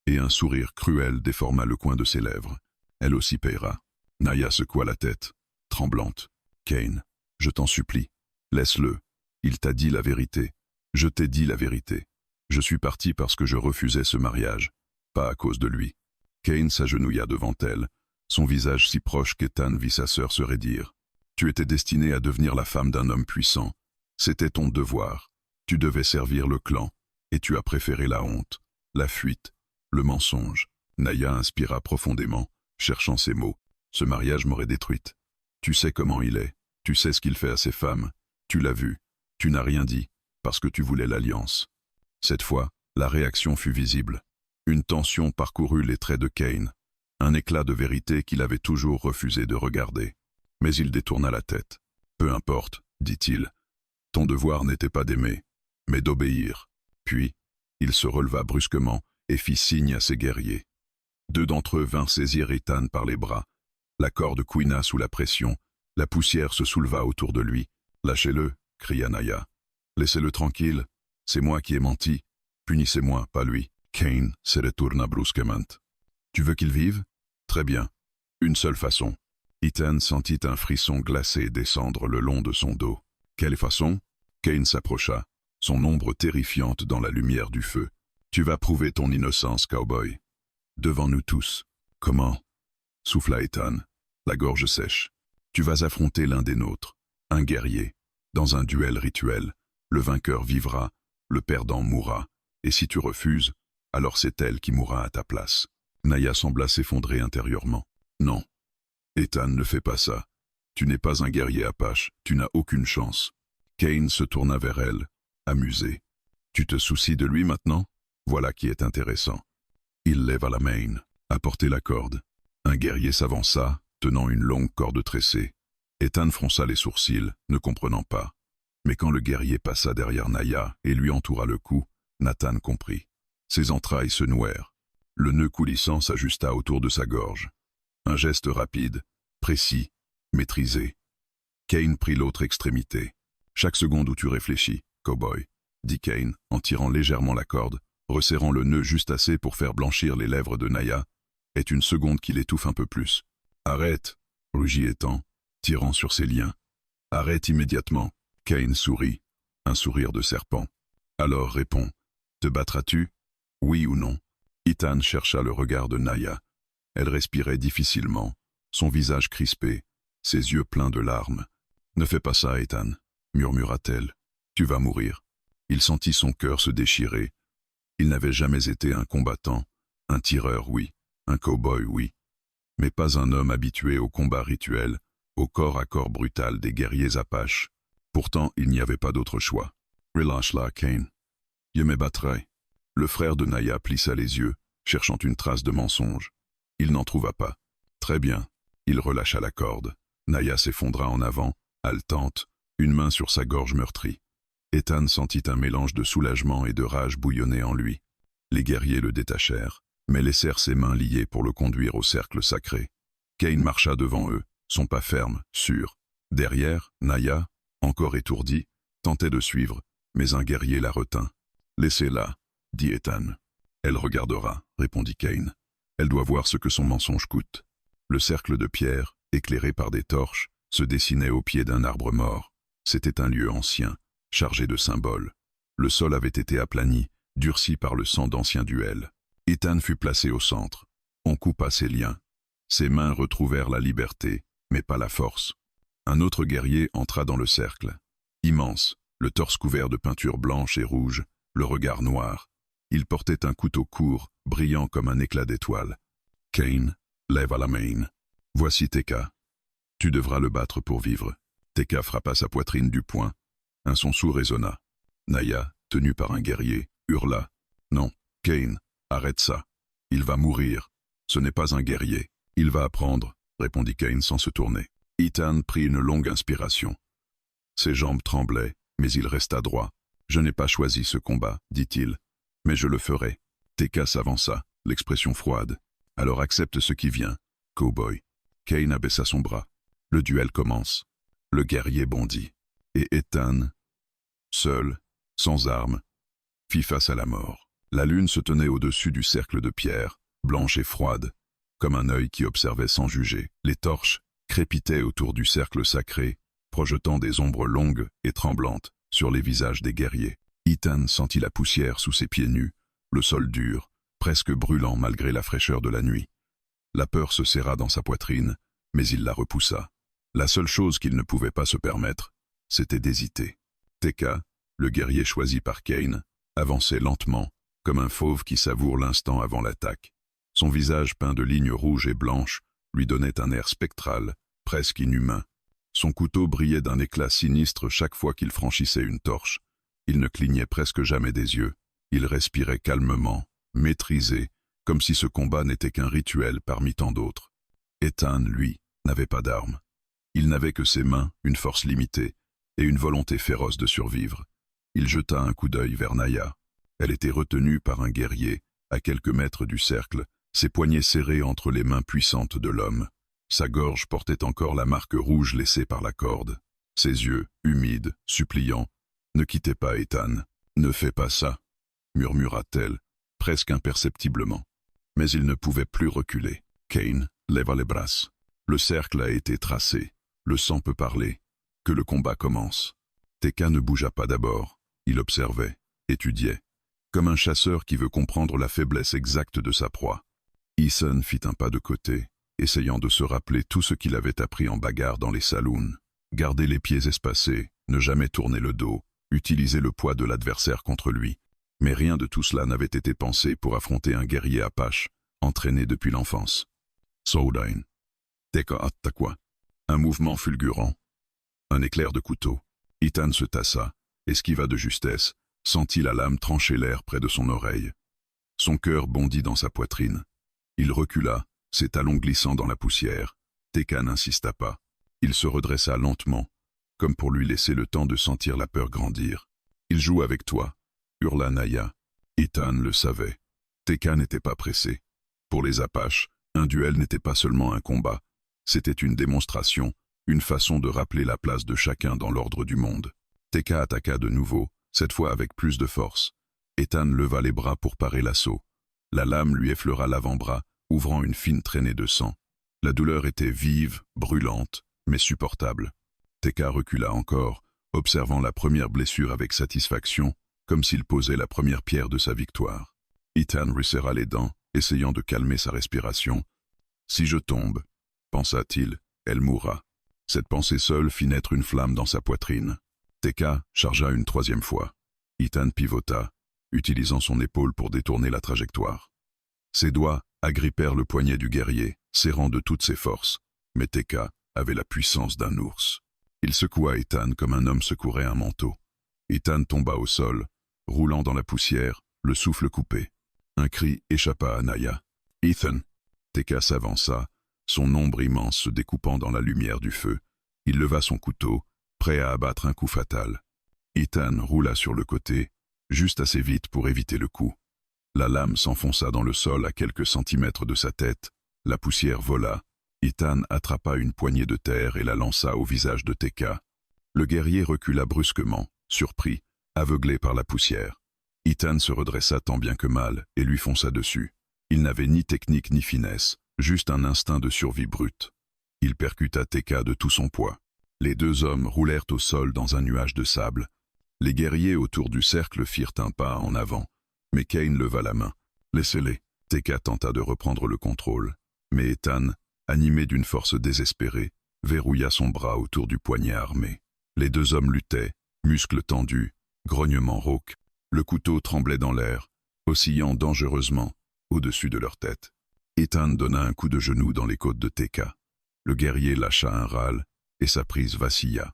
et un sourire cruel déforma le coin de ses lèvres. Elle aussi paiera. Naya secoua la tête, tremblante. Kane, je t'en supplie, laisse-le. Il t'a dit la vérité. Je t'ai dit la vérité. Je suis parti parce que je refusais ce mariage, pas à cause de lui. Kane s'agenouilla devant elle, son visage si proche qu'Ethan vit sa sœur se raidir. Tu étais destinée à devenir la femme d'un homme puissant. C'était ton devoir. Tu devais servir le clan, et tu as préféré la honte, la fuite, le mensonge. Naya inspira profondément, cherchant ses mots. Ce mariage m'aurait détruite. Tu sais comment il est. Tu sais ce qu'il fait à ses femmes. Tu l'as vu. Tu n'as rien dit, parce que tu voulais l'alliance. Cette fois, la réaction fut visible. Une tension parcourut les traits de Kane, un éclat de vérité qu'il avait toujours refusé de regarder. Mais il détourna la tête. Peu importe, dit-il. Ton devoir n'était pas d'aimer, mais d'obéir. Puis, il se releva brusquement et fit signe à ses guerriers. Deux d'entre eux vinrent saisir Ethan par les bras. La corde couina sous la pression, la poussière se souleva autour de lui. « Lâchez-le » cria Naya. « Laissez-le tranquille, c'est moi qui ai menti. Punissez-moi, pas lui. » Kane se retourna brusquement. « Tu veux qu'il vive? Très bien. Une seule façon. » Ethan sentit un frisson glacé descendre le long de son dos. « Quelle façon ?» Kane s'approcha, son ombre terrifiante dans la lumière du feu. « Tu vas prouver ton innocence, cowboy. Devant nous tous. »« Comment ?» souffla Ethan, la gorge sèche. « Tu vas affronter l'un des nôtres. Un guerrier. Dans un duel rituel, le vainqueur vivra, le perdant mourra, et si tu refuses, alors c'est elle qui mourra à ta place. Naya sembla s'effondrer intérieurement. Non. Ethan ne fait pas ça. Tu n'es pas un guerrier apache, tu n'as aucune chance. Kane se tourna vers elle, amusé. Tu te soucies de lui maintenant? Voilà qui est intéressant. Il leva la main, apportait la corde. Un guerrier s'avança, tenant une longue corde tressée. Ethan fronça les sourcils, ne comprenant pas. Mais quand le guerrier passa derrière Naya et lui entoura le cou, Nathan comprit. Ses entrailles se nouèrent. Le nœud coulissant s'ajusta autour de sa gorge. Un geste rapide, précis, maîtrisé. Kane prit l'autre extrémité. Chaque seconde où tu réfléchis, cow-boy, dit Kane en tirant légèrement la corde, resserrant le nœud juste assez pour faire blanchir les lèvres de Naya, est une seconde qui l'étouffe un peu plus. Arrête, rugit Ethan, tirant sur ses liens. Arrête immédiatement. Kane sourit, un sourire de serpent. Alors réponds, te battras-tu? Oui ou non? Ethan chercha le regard de Naya. Elle respirait difficilement, son visage crispé, ses yeux pleins de larmes. Ne fais pas ça, Ethan, murmura-t-elle. Tu vas mourir. Il sentit son cœur se déchirer. Il n'avait jamais été un combattant, un tireur, oui, un cow-boy, oui, mais pas un homme habitué au combat rituel, au corps à corps brutal des guerriers apaches. Pourtant, il n'y avait pas d'autre choix. Relâche-la, Kane. Je me battrai. Le frère de Naya plissa les yeux, cherchant une trace de mensonge. Il n'en trouva pas. Très bien. Il relâcha la corde. Naya s'effondra en avant, haletante, une main sur sa gorge meurtrie. Ethan sentit un mélange de soulagement et de rage bouillonner en lui. Les guerriers le détachèrent, mais laissèrent ses mains liées pour le conduire au cercle sacré. Kane marcha devant eux, son pas ferme, sûr. Derrière, Naya, encore étourdie, tentait de suivre, mais un guerrier la retint. « Laissez-la, » dit Ethan. « Elle regardera, » répondit Kane. « Elle doit voir ce que son mensonge coûte. » Le cercle de pierre, éclairé par des torches, se dessinait au pied d'un arbre mort. C'était un lieu ancien, chargé de symboles. Le sol avait été aplani, durci par le sang d'anciens duels. Ethan fut placé au centre. On coupa ses liens. Ses mains retrouvèrent la liberté, mais pas la force. Un autre guerrier entra dans le cercle. Immense, le torse couvert de peinture blanche et rouge, le regard noir. Il portait un couteau court, brillant comme un éclat d'étoile. Kane lèva la main. « Voici Teka. Tu devras le battre pour vivre. » Teka frappa sa poitrine du poing. Un son sourd résonna. Naya, tenue par un guerrier, hurla. « Non, Kane, arrête ça. Il va mourir. Ce n'est pas un guerrier. Il va apprendre, » répondit Kane sans se tourner. Ethan prit une longue inspiration. Ses jambes tremblaient, mais il resta droit. « Je n'ai pas choisi ce combat, » dit-il. « Mais je le ferai. » Teka s'avança, l'expression froide. « Alors accepte ce qui vient, cow-boy. » Kane abaissa son bras. Le duel commence. Le guerrier bondit. Et Ethan, seul, sans armes, fit face à la mort. La lune se tenait au-dessus du cercle de pierre, blanche et froide, comme un œil qui observait sans juger. Les torches crépitaient autour du cercle sacré, projetant des ombres longues et tremblantes sur les visages des guerriers. Ethan sentit la poussière sous ses pieds nus, le sol dur, presque brûlant malgré la fraîcheur de la nuit. La peur se serra dans sa poitrine, mais il la repoussa. La seule chose qu'il ne pouvait pas se permettre, c'était d'hésiter. Teka, le guerrier choisi par Kane, avançait lentement, comme un fauve qui savoure l'instant avant l'attaque. Son visage peint de lignes rouges et blanches lui donnait un air spectral, presque inhumain. Son couteau brillait d'un éclat sinistre chaque fois qu'il franchissait une torche. Il ne clignait presque jamais des yeux. Il respirait calmement, maîtrisé, comme si ce combat n'était qu'un rituel parmi tant d'autres. Ethan, lui, n'avait pas d'armes. Il n'avait que ses mains, une force limitée, et une volonté féroce de survivre. Il jeta un coup d'œil vers Naya. Elle était retenue par un guerrier, à quelques mètres du cercle, ses poignets serrés entre les mains puissantes de l'homme. Sa gorge portait encore la marque rouge laissée par la corde. Ses yeux, humides, suppliants, ne quittaient pas Ethan. « Ne fais pas ça », murmura-t-elle, presque imperceptiblement. Mais il ne pouvait plus reculer. Kane leva les bras. Le cercle a été tracé. Le sang peut parler. Que le combat commence. Teka ne bougea pas d'abord. Il observait, étudiait, comme un chasseur qui veut comprendre la faiblesse exacte de sa proie. Eason fit un pas de côté, essayant de se rappeler tout ce qu'il avait appris en bagarre dans les saloons. Garder les pieds espacés, ne jamais tourner le dos, utiliser le poids de l'adversaire contre lui. Mais rien de tout cela n'avait été pensé pour affronter un guerrier apache, entraîné depuis l'enfance. Soudain. Teka Attakwa. Un mouvement fulgurant. Un éclair de couteau. Ethan se tassa, esquiva de justesse, sentit la lame trancher l'air près de son oreille. Son cœur bondit dans sa poitrine. Il recula, ses talons glissant dans la poussière. Teka n'insista pas. Il se redressa lentement, comme pour lui laisser le temps de sentir la peur grandir. « Il joue avec toi », hurla Naya. Ethan le savait. Teka n'était pas pressé. Pour les Apaches, un duel n'était pas seulement un combat. C'était une démonstration, une façon de rappeler la place de chacun dans l'ordre du monde. Teka attaqua de nouveau, cette fois avec plus de force. Ethan leva les bras pour parer l'assaut. La lame lui effleura l'avant-bras, ouvrant une fine traînée de sang. La douleur était vive, brûlante, mais supportable. Teka recula encore, observant la première blessure avec satisfaction, comme s'il posait la première pierre de sa victoire. Ethan resserra les dents, essayant de calmer sa respiration. « Si je tombe, pensa-t-il, elle mourra. » Cette pensée seule fit naître une flamme dans sa poitrine. Teka chargea une troisième fois. Ethan pivota, utilisant son épaule pour détourner la trajectoire. Ses doigts agrippèrent le poignet du guerrier, serrant de toutes ses forces, mais Teka avait la puissance d'un ours. Il secoua Ethan comme un homme secourait un manteau. Ethan tomba au sol, roulant dans la poussière, le souffle coupé. Un cri échappa à Naya. « Ethan !» Teka s'avança, son ombre immense se découpant dans la lumière du feu. Il leva son couteau, prêt à abattre un coup fatal. Ethan roula sur le côté, juste assez vite pour éviter le coup. La lame s'enfonça dans le sol à quelques centimètres de sa tête, la poussière vola. Ethan attrapa une poignée de terre et la lança au visage de Teka. Le guerrier recula brusquement, surpris, aveuglé par la poussière. Ethan se redressa tant bien que mal et lui fonça dessus. Il n'avait ni technique ni finesse, juste un instinct de survie brute. Il percuta Teka de tout son poids. Les deux hommes roulèrent au sol dans un nuage de sable. Les guerriers autour du cercle firent un pas en avant, mais Kane leva la main. « Laissez-les !» Teka tenta de reprendre le contrôle, mais Ethan, animé d'une force désespérée, verrouilla son bras autour du poignet armé. Les deux hommes luttaient, muscles tendus, grognements rauques. Le couteau tremblait dans l'air, oscillant dangereusement au-dessus de leur tête. Ethan donna un coup de genou dans les côtes de Teka. Le guerrier lâcha un râle, et sa prise vacilla.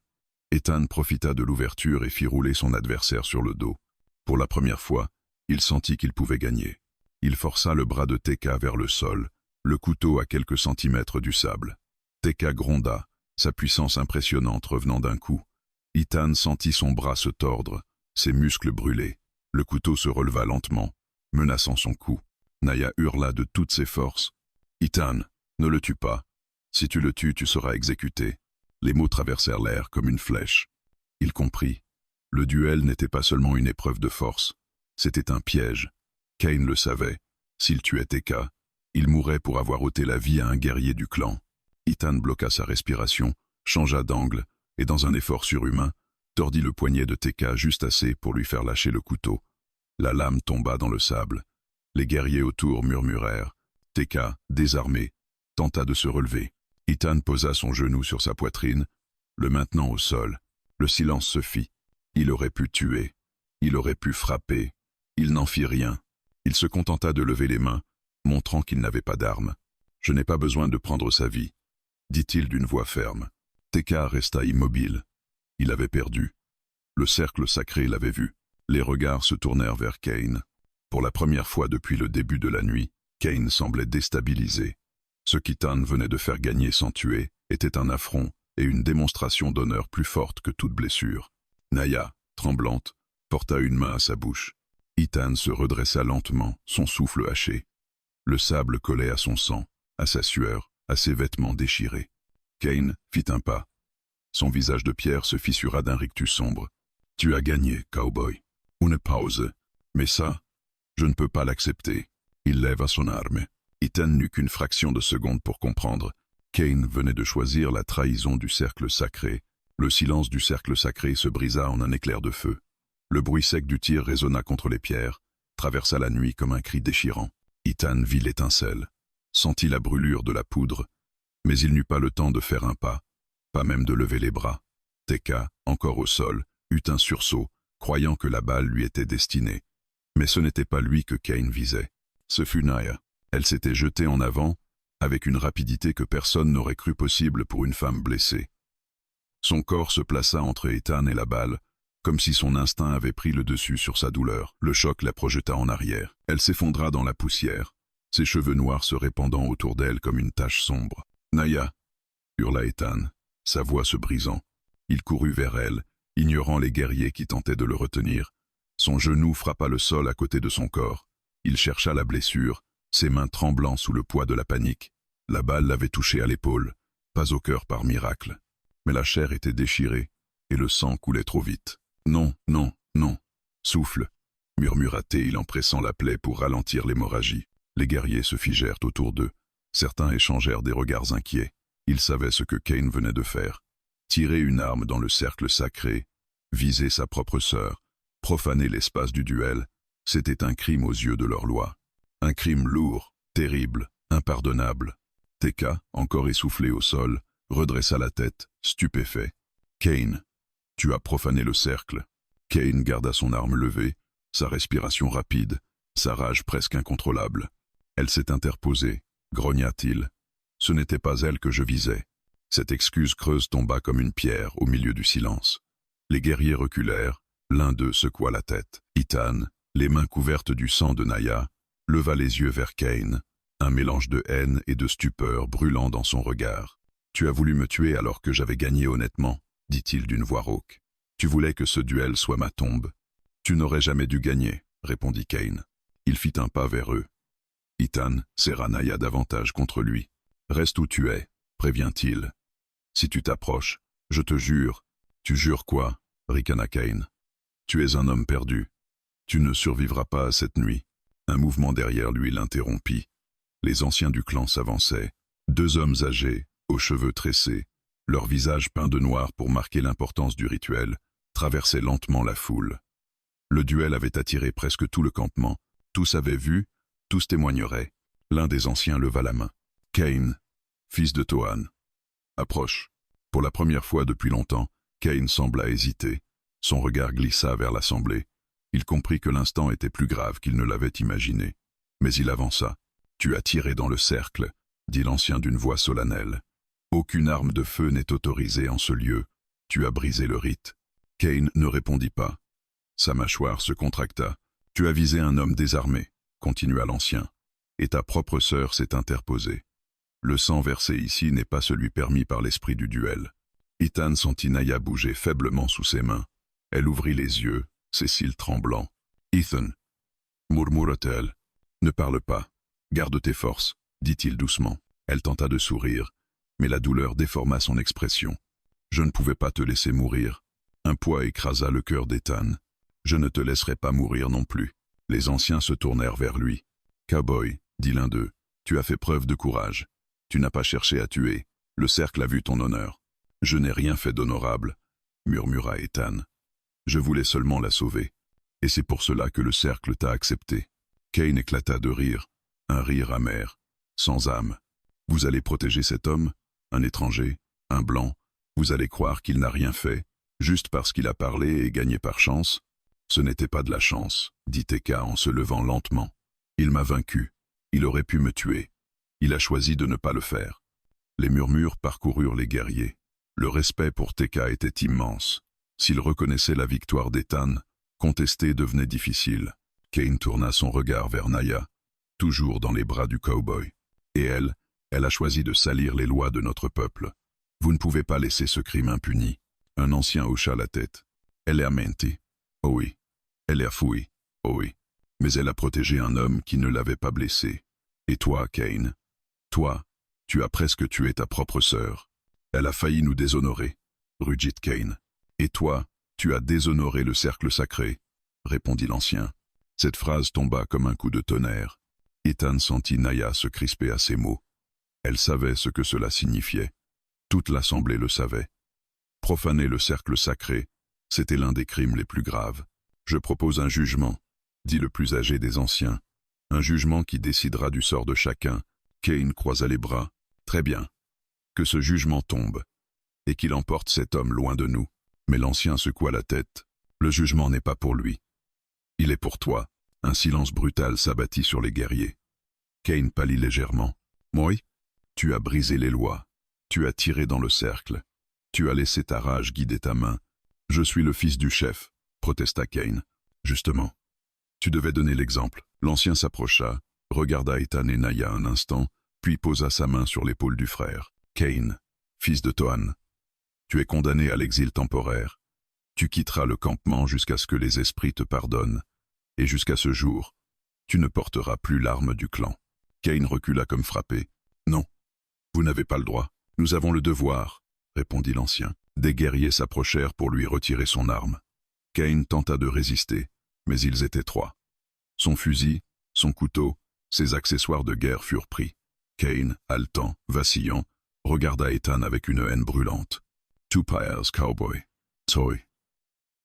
Ethan profita de l'ouverture et fit rouler son adversaire sur le dos. Pour la première fois, il sentit qu'il pouvait gagner. Il força le bras de Teka vers le sol, le couteau à quelques centimètres du sable. Teka gronda, sa puissance impressionnante revenant d'un coup. Ethan sentit son bras se tordre, ses muscles brûler. Le couteau se releva lentement, menaçant son cou. Naya hurla de toutes ses forces. « Ethan, ne le tue pas. Si tu le tues, tu seras exécuté. » Les mots traversèrent l'air comme une flèche. Il comprit. Le duel n'était pas seulement une épreuve de force. C'était un piège. Kane le savait. S'il tuait Teka, il mourrait pour avoir ôté la vie à un guerrier du clan. Ethan bloqua sa respiration, changea d'angle, et dans un effort surhumain, tordit le poignet de Teka juste assez pour lui faire lâcher le couteau. La lame tomba dans le sable. Les guerriers autour murmurèrent. Teka, désarmé, tenta de se relever. Ethan posa son genou sur sa poitrine, le maintenant au sol. Le silence se fit. Il aurait pu tuer. Il aurait pu frapper. Il n'en fit rien. Il se contenta de lever les mains, montrant qu'il n'avait pas d'arme. « Je n'ai pas besoin de prendre sa vie », dit-il d'une voix ferme. Teka resta immobile. Il avait perdu. Le cercle sacré l'avait vu. Les regards se tournèrent vers Kane. Pour la première fois depuis le début de la nuit, Kane semblait déstabilisé. Ce qu'Ethan venait de faire gagner sans tuer était un affront et une démonstration d'honneur plus forte que toute blessure. Naya, tremblante, porta une main à sa bouche. Ethan se redressa lentement, son souffle haché. Le sable collait à son sang, à sa sueur, à ses vêtements déchirés. Kane fit un pas. Son visage de pierre se fissura d'un rictus sombre. « Tu as gagné, cowboy. Une pause. Mais ça, je ne peux pas l'accepter. » Il lèva son arme. Ethan n'eut qu'une fraction de seconde pour comprendre. Kane venait de choisir la trahison du cercle sacré. Le silence du cercle sacré se brisa en un éclair de feu. Le bruit sec du tir résonna contre les pierres, traversa la nuit comme un cri déchirant. Ethan vit l'étincelle, sentit la brûlure de la poudre, mais il n'eut pas le temps de faire un pas même de lever les bras. Teka, encore au sol, eut un sursaut, croyant que la balle lui était destinée. Mais ce n'était pas lui que Kane visait. Ce fut Naya. Elle s'était jetée en avant, avec une rapidité que personne n'aurait cru possible pour une femme blessée. Son corps se plaça entre Ethan et la balle, comme si son instinct avait pris le dessus sur sa douleur. Le choc la projeta en arrière. Elle s'effondra dans la poussière, ses cheveux noirs se répandant autour d'elle comme une tache sombre. « Naya !» hurla Ethan, sa voix se brisant. Il courut vers elle, ignorant les guerriers qui tentaient de le retenir. Son genou frappa le sol à côté de son corps. Il chercha la blessure, ses mains tremblant sous le poids de la panique. La balle l'avait touché à l'épaule, pas au cœur par miracle. Mais la chair était déchirée, et le sang coulait trop vite. « Non, non, non. Souffle !» murmura-t-il en pressant la plaie pour ralentir l'hémorragie. Les guerriers se figèrent autour d'eux. Certains échangèrent des regards inquiets. Ils savaient ce que Kane venait de faire. Tirer une arme dans le cercle sacré, viser sa propre sœur, profaner l'espace du duel, c'était un crime aux yeux de leur loi. Un crime lourd, terrible, impardonnable. Teka, encore essoufflé au sol, redressa la tête, stupéfait. « Kane, tu as profané le cercle. » Kane garda son arme levée, sa respiration rapide, sa rage presque incontrôlable. Elle s'est interposée, grogna-t-il. Ce n'était pas elle que je visais. Cette excuse creuse tomba comme une pierre au milieu du silence. Les guerriers reculèrent, l'un d'eux secoua la tête. Ethan, les mains couvertes du sang de Naya, leva les yeux vers Kane, un mélange de haine et de stupeur brûlant dans son regard. « Tu as voulu me tuer alors que j'avais gagné honnêtement, » dit-il d'une voix rauque. « Tu voulais que ce duel soit ma tombe. »« Tu n'aurais jamais dû gagner, » répondit Kane. Il fit un pas vers eux. Ethan serra Naya davantage contre lui. « Reste où tu es, » prévient-il. « Si tu t'approches, je te jure. »« Tu jures quoi ?» ricana Kane. « Tu es un homme perdu. Tu ne survivras pas à cette nuit. » Un mouvement derrière lui l'interrompit. Les anciens du clan s'avançaient. Deux hommes âgés, aux cheveux tressés, leurs visages peints de noir pour marquer l'importance du rituel, traversaient lentement la foule. Le duel avait attiré presque tout le campement. Tous avaient vu, tous témoigneraient. L'un des anciens leva la main. « Kane, fils de Tohan. Approche. » Pour la première fois depuis longtemps, Kane sembla hésiter. Son regard glissa vers l'assemblée. Il comprit que l'instant était plus grave qu'il ne l'avait imaginé. Mais il avança. « Tu as tiré dans le cercle, » dit l'ancien d'une voix solennelle. « Aucune arme de feu n'est autorisée en ce lieu. Tu as brisé le rite. » Kane ne répondit pas. Sa mâchoire se contracta. « Tu as visé un homme désarmé, » continua l'ancien. « Et ta propre sœur s'est interposée. Le sang versé ici n'est pas celui permis par l'esprit du duel. » Ethan sentit Naya bouger faiblement sous ses mains. Elle ouvrit les yeux, ses cils tremblants. « Ethan, » murmura-t-elle, « ne parle pas. Garde tes forces, » dit-il doucement. Elle tenta de sourire, mais la douleur déforma son expression. « Je ne pouvais pas te laisser mourir. » Un poids écrasa le cœur d'Ethan. « Je ne te laisserai pas mourir non plus. » Les anciens se tournèrent vers lui. « Cowboy, » dit l'un d'eux, « tu as fait preuve de courage. Tu n'as pas cherché à tuer. Le cercle a vu ton honneur. »« Je n'ai rien fait d'honorable, » murmura Ethan. « Je voulais seulement la sauver. Et c'est pour cela que le cercle t'a accepté. » Kane éclata de rire, un rire amer, sans âme. « Vous allez protéger cet homme, un étranger, un blanc. Vous allez croire qu'il n'a rien fait, juste parce qu'il a parlé et gagné par chance. Ce n'était pas de la chance, » dit Teka en se levant lentement. « Il m'a vaincu. Il aurait pu me tuer. Il a choisi de ne pas le faire. » Les murmures parcoururent les guerriers. Le respect pour Teka était immense. S'il reconnaissait la victoire d'Ethan, contester devenait difficile. Kane tourna son regard vers Naya, toujours dans les bras du cow-boy. Et elle a choisi de salir les lois de notre peuple. Vous ne pouvez pas laisser ce crime impuni. Un ancien hocha la tête. Elle a menti. Oh oui. Elle a fui. Oh oui. Mais elle a protégé un homme qui ne l'avait pas blessé. Et toi, Kane? Toi, tu as presque tué ta propre sœur. Elle a failli nous déshonorer, rugit Kane. Et toi, tu as déshonoré le cercle sacré, répondit l'ancien. Cette phrase tomba comme un coup de tonnerre. Ethan sentit Naya se crisper à ces mots. Elle savait ce que cela signifiait. Toute l'assemblée le savait. Profaner le cercle sacré, c'était l'un des crimes les plus graves. Je propose un jugement, dit le plus âgé des anciens. Un jugement qui décidera du sort de chacun. Kane croisa les bras. Très bien. Que ce jugement tombe, et qu'il emporte cet homme loin de nous. Mais l'ancien secoua la tête. Le jugement n'est pas pour lui. Il est pour toi. Un silence brutal s'abattit sur les guerriers. Cain pâlit légèrement. Moi, tu as brisé les lois. Tu as tiré dans le cercle. Tu as laissé ta rage guider ta main. Je suis le fils du chef, protesta Cain. Justement. Tu devais donner l'exemple. L'ancien s'approcha, regarda Ethan et Naya un instant, puis posa sa main sur l'épaule du frère. Cain, fils de Tohan, tu es condamné à l'exil temporaire. Tu quitteras le campement jusqu'à ce que les esprits te pardonnent. Et jusqu'à ce jour, tu ne porteras plus l'arme du clan. Cain recula comme frappé. Non, vous n'avez pas le droit. Nous avons le devoir, répondit l'ancien. Des guerriers s'approchèrent pour lui retirer son arme. Cain tenta de résister, mais ils étaient trois. Son fusil, son couteau, ses accessoires de guerre furent pris. Cain, haletant, vacillant, regarda Ethan avec une haine brûlante. Two Pyres, cowboy. Toy.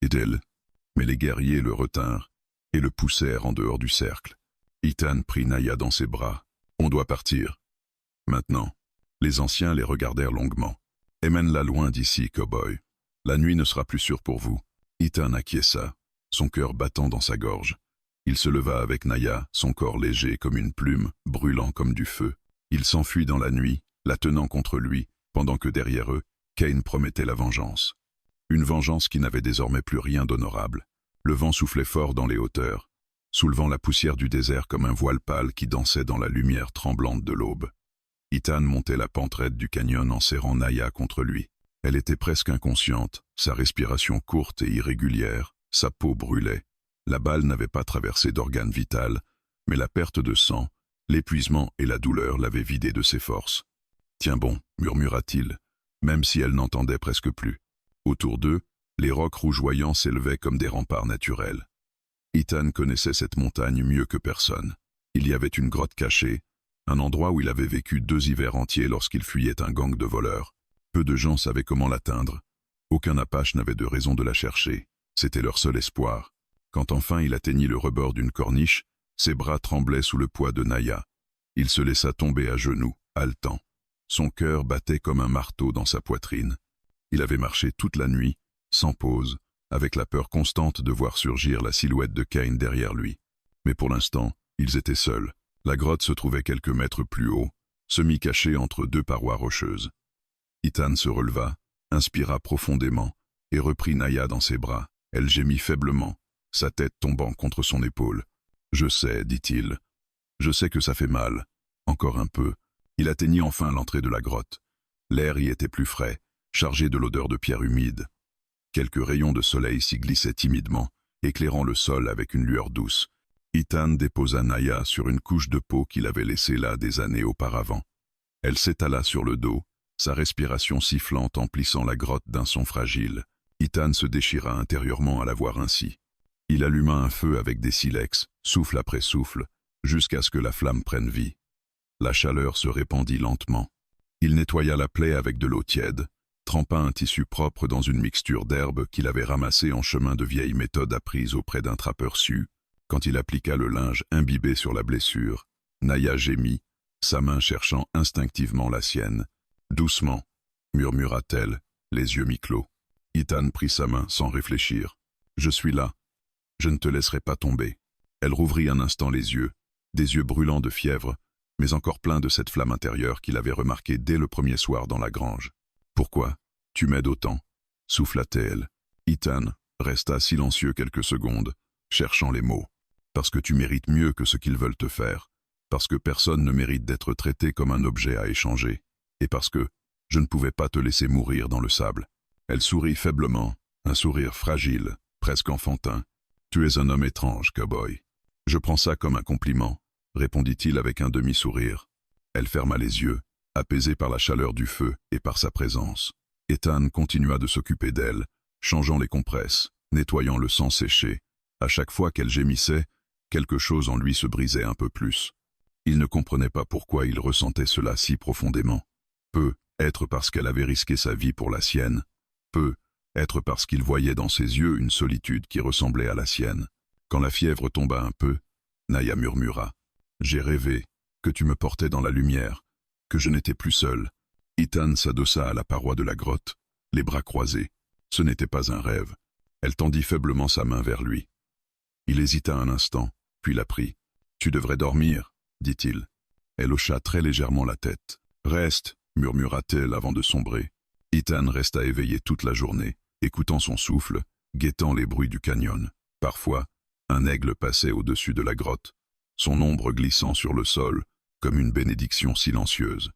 Idle. Mais les guerriers le retinrent et le poussèrent en dehors du cercle. Ethan prit Naya dans ses bras. On doit partir. Maintenant. Les anciens les regardèrent longuement. Emmène-la loin d'ici, cowboy. La nuit ne sera plus sûre pour vous. Ethan acquiesça, son cœur battant dans sa gorge. Il se leva avec Naya, son corps léger comme une plume, brûlant comme du feu. Il s'enfuit dans la nuit, la tenant contre lui, pendant que derrière eux, Cain promettait la vengeance. Une vengeance qui n'avait désormais plus rien d'honorable. Le vent soufflait fort dans les hauteurs, soulevant la poussière du désert comme un voile pâle qui dansait dans la lumière tremblante de l'aube. Ethan montait la pente raide du canyon en serrant Naya contre lui. Elle était presque inconsciente, sa respiration courte et irrégulière, sa peau brûlait. La balle n'avait pas traversé d'organe vital, mais la perte de sang, l'épuisement et la douleur l'avaient vidée de ses forces. « Tiens bon », murmura-t-il, même si elle n'entendait presque plus. Autour d'eux, les rocs rougeoyants s'élevaient comme des remparts naturels. Ethan connaissait cette montagne mieux que personne. Il y avait une grotte cachée, un endroit où il avait vécu 2 hivers entiers lorsqu'il fuyait un gang de voleurs. Peu de gens savaient comment l'atteindre. Aucun Apache n'avait de raison de la chercher. C'était leur seul espoir. Quand enfin il atteignit le rebord d'une corniche, ses bras tremblaient sous le poids de Naya. Il se laissa tomber à genoux, haletant. Son cœur battait comme un marteau dans sa poitrine. Il avait marché toute la nuit, sans pause, avec la peur constante de voir surgir la silhouette de Cain derrière lui. Mais pour l'instant, ils étaient seuls. La grotte se trouvait quelques mètres plus haut, semi-cachée entre 2 parois rocheuses. Ethan se releva, inspira profondément, et reprit Naya dans ses bras. Elle gémit faiblement, sa tête tombant contre son épaule. « Je sais, dit-il. Je sais que ça fait mal. Encore un peu. » Il atteignit enfin l'entrée de la grotte. L'air y était plus frais, chargé de l'odeur de pierre humide. Quelques rayons de soleil s'y glissaient timidement, éclairant le sol avec une lueur douce. Ethan déposa Naya sur une couche de peau qu'il avait laissée là des années auparavant. Elle s'étala sur le dos, sa respiration sifflante emplissant la grotte d'un son fragile. Ethan se déchira intérieurement à la voir ainsi. Il alluma un feu avec des silex, souffle après souffle, jusqu'à ce que la flamme prenne vie. La chaleur se répandit lentement. Il nettoya la plaie avec de l'eau tiède, trempa un tissu propre dans une mixture d'herbes qu'il avait ramassée en chemin de vieille méthode apprise auprès d'un trappeur sioux. Quand il appliqua le linge imbibé sur la blessure, Naya gémit, sa main cherchant instinctivement la sienne. « Doucement », murmura-t-elle, les yeux mi-clos. Ethan prit sa main sans réfléchir. « Je suis là. Je ne te laisserai pas tomber. » Elle rouvrit un instant les yeux, des yeux brûlants de fièvre, mais encore pleins de cette flamme intérieure qu'il avait remarquée dès le premier soir dans la grange. « Pourquoi tu m'aides autant ?» souffla-t-elle. Ethan resta silencieux quelques secondes, cherchant les mots. « Parce que tu mérites mieux que ce qu'ils veulent te faire. Parce que personne ne mérite d'être traité comme un objet à échanger. Et parce que je ne pouvais pas te laisser mourir dans le sable. » Elle sourit faiblement, un sourire fragile, presque enfantin. « Tu es un homme étrange, cowboy. »« Je prends ça comme un compliment, » répondit-il avec un demi-sourire. Elle ferma les yeux, apaisée par la chaleur du feu et par sa présence. Ethan continua de s'occuper d'elle, changeant les compresses, nettoyant le sang séché. À chaque fois qu'elle gémissait, quelque chose en lui se brisait un peu plus. Il ne comprenait pas pourquoi il ressentait cela si profondément. Peu être parce qu'elle avait risqué sa vie pour la sienne, peu être parce qu'il voyait dans ses yeux une solitude qui ressemblait à la sienne. Quand la fièvre tomba un peu, Naya murmura. « J'ai rêvé que tu me portais dans la lumière, que je n'étais plus seul. » Ethan s'adossa à la paroi de la grotte, les bras croisés, Ce n'était pas un rêve. Elle tendit faiblement sa main vers lui. Il hésita un instant, puis la prit. « Tu devrais dormir, dit-il. Elle hocha très légèrement la tête. « Reste, murmura-t-elle avant de sombrer. Ethan resta éveillé toute la journée, écoutant son souffle, guettant les bruits du canyon. Parfois, un aigle passait au-dessus de la grotte, son ombre glissant sur le sol, comme une bénédiction silencieuse.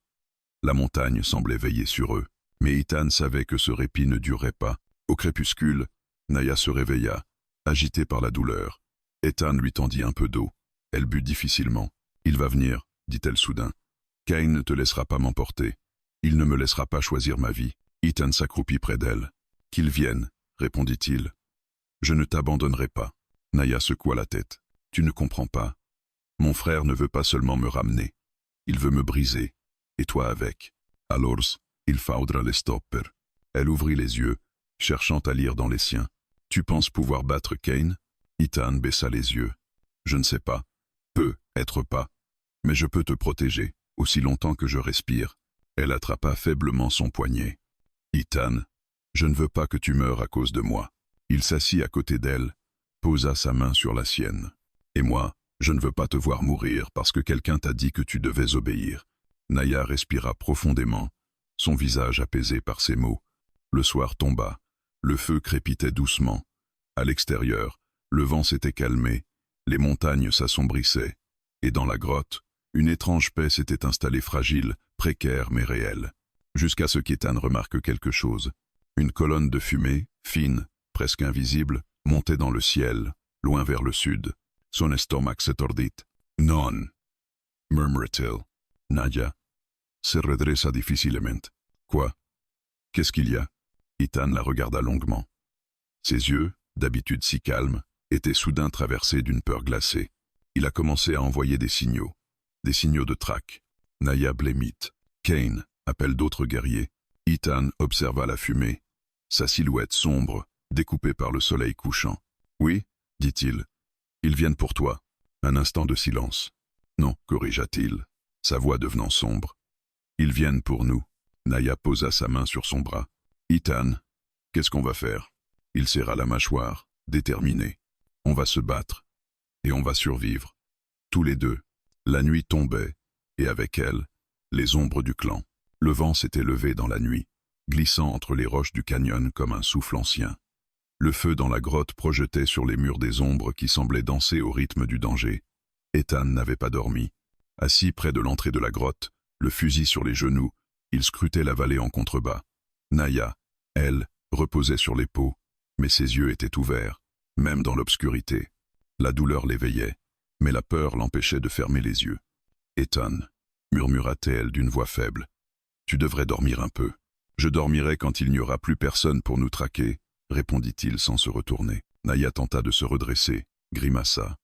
La montagne semblait veiller sur eux, mais Ethan savait que ce répit ne durerait pas. Au crépuscule, Naya se réveilla, agitée par la douleur. Ethan lui tendit un peu d'eau. Elle but difficilement. « Il va venir, dit-elle soudain. Cain ne te laissera pas m'emporter. Il ne me laissera pas choisir ma vie. » Ethan s'accroupit près d'elle. « Qu'il vienne, répondit-il. Je ne t'abandonnerai pas. » Naya secoua la tête. « Tu ne comprends pas. Mon frère ne veut pas seulement me ramener. Il veut me briser. Et toi avec. Alors, il faudra les stopper. » Elle ouvrit les yeux, cherchant à lire dans les siens. « Tu penses pouvoir battre Cain ?» Ethan baissa les yeux. « Je ne sais pas. Peut être pas. Mais je peux te protéger, aussi longtemps que je respire. » Elle attrapa faiblement son poignet. « Ethan, je ne veux pas que tu meures à cause de moi. » Il s'assit à côté d'elle, posa sa main sur la sienne. « Et moi, je ne veux pas te voir mourir parce que quelqu'un t'a dit que tu devais obéir. » Naya respira profondément, son visage apaisé par ces mots. Le soir tomba, le feu crépitait doucement. À l'extérieur, le vent s'était calmé, les montagnes s'assombrissaient, et dans la grotte, une étrange paix s'était installée fragile, précaire mais réelle. Jusqu'à ce qu'Ethan remarque quelque chose. Une colonne de fumée, fine, presque invisible, montait dans le ciel, loin vers le sud. Son estomac se tordit. « Non !» murmura-t-il. Naya se redressa difficilement. « Quoi? Qu'est-ce qu'il y a ?» Ethan la regarda longuement. Ses yeux, d'habitude si calmes, étaient soudain traversés d'une peur glacée. Il a commencé à envoyer des signaux de traque. Naya blêmit. Cain appelle d'autres guerriers. Ethan observa la fumée, sa silhouette sombre, découpée par le soleil couchant. « Oui, dit-il, ils viennent pour toi. » Un instant de silence. « Non, corrigea-t-il, sa voix devenant sombre. Ils viennent pour nous. » Naya posa sa main sur son bras. « Ethan, qu'est-ce qu'on va faire ?» Il serra la mâchoire, déterminé. « On va se battre, et on va survivre. Tous les deux. » La nuit tombait, et avec elle, les ombres du clan. Le vent s'était levé dans la nuit, glissant entre les roches du canyon comme un souffle ancien. Le feu dans la grotte projetait sur les murs des ombres qui semblaient danser au rythme du danger. Ethan n'avait pas dormi. Assis près de l'entrée de la grotte, le fusil sur les genoux, il scrutait la vallée en contrebas. Naya, elle, reposait sur les peaux, mais ses yeux étaient ouverts, même dans l'obscurité. La douleur l'éveillait, mais la peur l'empêchait de fermer les yeux. « Ethan, » murmura-t-elle d'une voix faible, « tu devrais dormir un peu. »« Je dormirai quand il n'y aura plus personne pour nous traquer, » répondit-il sans se retourner. Naya tenta de se redresser, grimaça.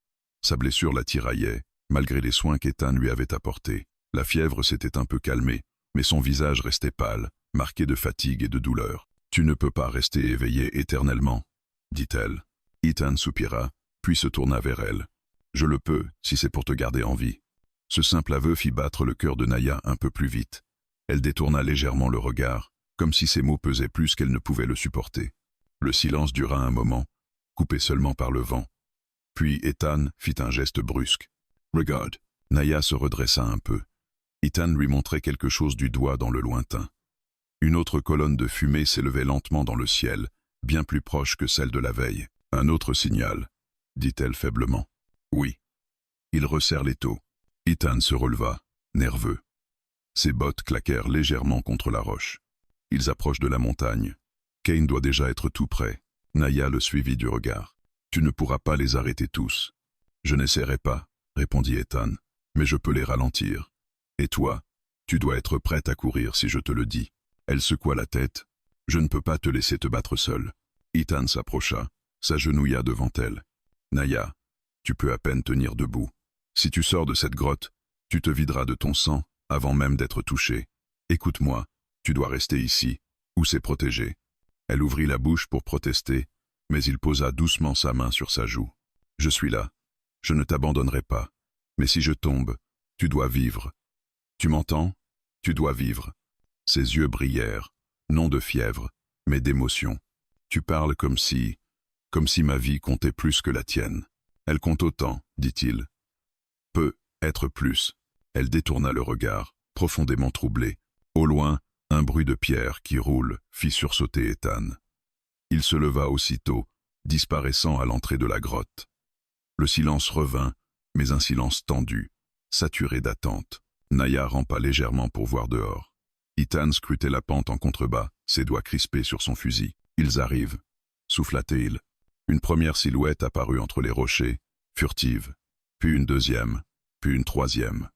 Sa blessure la tiraillait, malgré les soins qu'Ethan lui avait apportés. La fièvre s'était un peu calmée, mais son visage restait pâle, marqué de fatigue et de douleur. « Tu ne peux pas rester éveillé éternellement, » dit-elle. Ethan soupira, puis se tourna vers elle. « Je le peux, si c'est pour te garder en vie. » Ce simple aveu fit battre le cœur de Naya un peu plus vite. Elle détourna légèrement le regard, comme si ces mots pesaient plus qu'elle ne pouvait le supporter. Le silence dura un moment, coupé seulement par le vent. Puis Ethan fit un geste brusque. « Regarde !» Naya se redressa un peu. Ethan lui montrait quelque chose du doigt dans le lointain. Une autre colonne de fumée s'élevait lentement dans le ciel, bien plus proche que celle de la veille. « Un autre signal, » dit-elle faiblement. « Oui. » Il resserre l'étau. Ethan se releva, nerveux. Ses bottes claquèrent légèrement contre la roche. Ils approchent de la montagne. Cain doit déjà être tout près. Naya le suivit du regard. « Tu ne pourras pas les arrêter tous. »« Je n'essaierai pas, » répondit Ethan, « mais je peux les ralentir. Et toi, tu dois être prête à courir si je te le dis. » Elle secoua la tête. « Je ne peux pas te laisser te battre seul. » Ethan s'approcha, s'agenouilla devant elle. « Naya, tu peux à peine tenir debout. Si tu sors de cette grotte, tu te videras de ton sang avant même d'être touché. Écoute-moi, tu dois rester ici, où c'est protégé. » Elle ouvrit la bouche pour protester, mais il posa doucement sa main sur sa joue. « Je suis là. Je ne t'abandonnerai pas. Mais si je tombe, tu dois vivre. Tu m'entends? Tu dois vivre. » Ses yeux brillèrent, non de fièvre, mais d'émotion. « Tu parles comme si ma vie comptait plus que la tienne. Elle compte autant, dit-il. Peut être plus. Elle détourna le regard, profondément troublée. Au loin, un bruit de pierre qui roule fit sursauter Ethan. Il se leva aussitôt, disparaissant à l'entrée de la grotte. Le silence revint, mais un silence tendu, saturé d'attente. Naya rampa légèrement pour voir dehors. Ethan scrutait la pente en contrebas, ses doigts crispés sur son fusil. « Ils arrivent », souffla-t-il. Une première silhouette apparut entre les rochers, furtive, puis une deuxième, puis une troisième.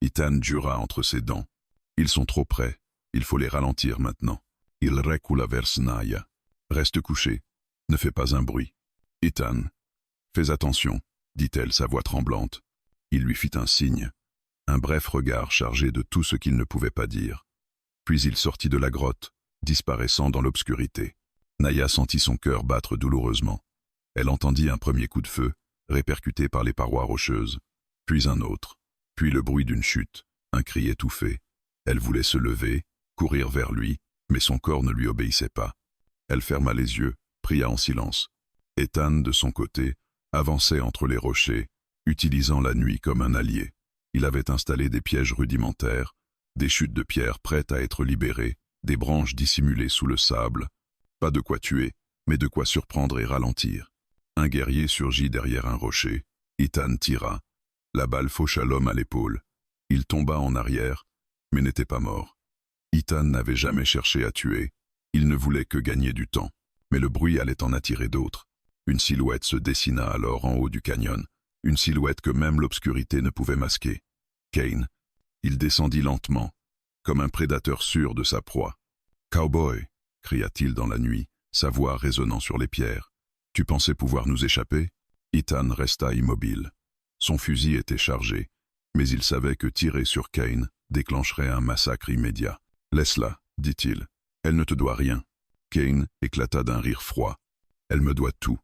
Ethan jura entre ses dents. « Ils sont trop près, il faut les ralentir maintenant. » Il recula vers Naya. « Reste couché, ne fais pas un bruit. »« Ethan, fais attention, » dit-elle, sa voix tremblante. Il lui fit un signe, un bref regard chargé de tout ce qu'il ne pouvait pas dire. Puis il sortit de la grotte, disparaissant dans l'obscurité. Naya sentit son cœur battre douloureusement. Elle entendit un premier coup de feu, répercuté par les parois rocheuses, puis un autre, puis le bruit d'une chute, un cri étouffé. Elle voulait se lever, courir vers lui, mais son corps ne lui obéissait pas. Elle ferma les yeux, pria en silence. Ethan, de son côté, avançait entre les rochers, utilisant la nuit comme un allié. Il avait installé des pièges rudimentaires, des chutes de pierre prêtes à être libérées, des branches dissimulées sous le sable. Pas de quoi tuer, mais de quoi surprendre et ralentir. Un guerrier surgit derrière un rocher. Ethan tira. La balle faucha l'homme à l'épaule. Il tomba en arrière, mais n'était pas mort. Ethan n'avait jamais cherché à tuer. Il ne voulait que gagner du temps. Mais le bruit allait en attirer d'autres. Une silhouette se dessina alors en haut du canyon. Une silhouette que même l'obscurité ne pouvait masquer. Kane. Il descendit lentement, comme un prédateur sûr de sa proie. « Cowboy !» cria-t-il dans la nuit, sa voix résonnant sur les pierres. « Tu pensais pouvoir nous échapper ?» Ethan resta immobile. Son fusil était chargé, mais il savait que tirer sur Kane déclencherait un massacre immédiat. « Laisse-la, dit-il. Elle ne te doit rien. » Kane éclata d'un rire froid. « Elle me doit tout.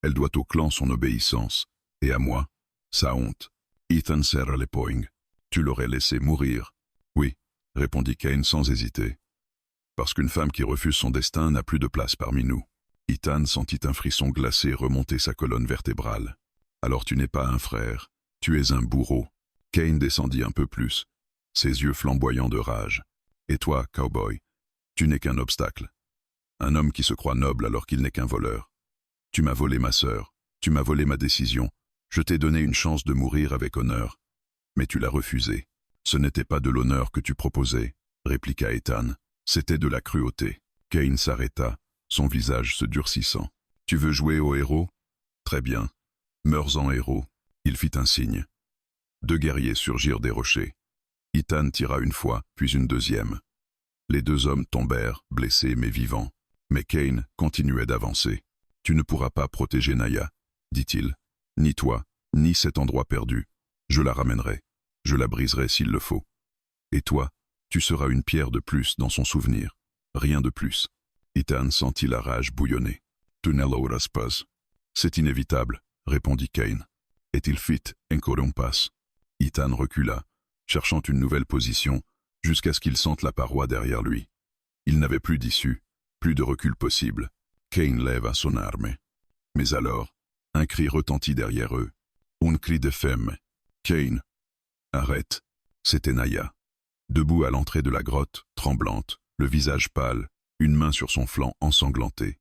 Elle doit au clan son obéissance, et à moi, sa honte. » Ethan serra les poings. « Tu l'aurais laissé mourir. »« Oui, » répondit Kane sans hésiter. « Parce qu'une femme qui refuse son destin n'a plus de place parmi nous. » Ethan sentit un frisson glacé remonter sa colonne vertébrale. « Alors tu n'es pas un frère, tu es un bourreau. » Kane descendit un peu plus, ses yeux flamboyants de rage. « Et toi, cowboy, tu n'es qu'un obstacle. Un homme qui se croit noble alors qu'il n'est qu'un voleur. Tu m'as volé ma sœur, tu m'as volé ma décision. Je t'ai donné une chance de mourir avec honneur. Mais tu l'as refusé. Ce n'était pas de l'honneur que tu proposais, répliqua Ethan. C'était de la cruauté. » Kane s'arrêta, son visage se durcissant. « Tu veux jouer au héros ? Très bien. Meurs en héros. » Il fit un signe. Deux guerriers surgirent des rochers. Ethan tira une fois, puis une deuxième. Les deux hommes tombèrent, blessés mais vivants. Mais Kane continuait d'avancer. « Tu ne pourras pas protéger Naya, » dit-il. « Ni toi, ni cet endroit perdu. Je la ramènerai. Je la briserai s'il le faut. Et toi, tu seras une pierre de plus dans son souvenir. Rien de plus. » Ethan sentit la rage bouillonner. « Tu ne l'auras pas. »« C'est inévitable, » répondit Kane. « Et il fit encore un pas. » Ethan recula, cherchant une nouvelle position, jusqu'à ce qu'il sente la paroi derrière lui. Il n'avait plus d'issue, plus de recul possible. Kane leva son arme. Mais alors, un cri retentit derrière eux. Un cri de femme. « Kane !» « Arrête !» C'était Naya. Debout à l'entrée de la grotte, tremblante, le visage pâle, une main sur son flanc ensanglanté.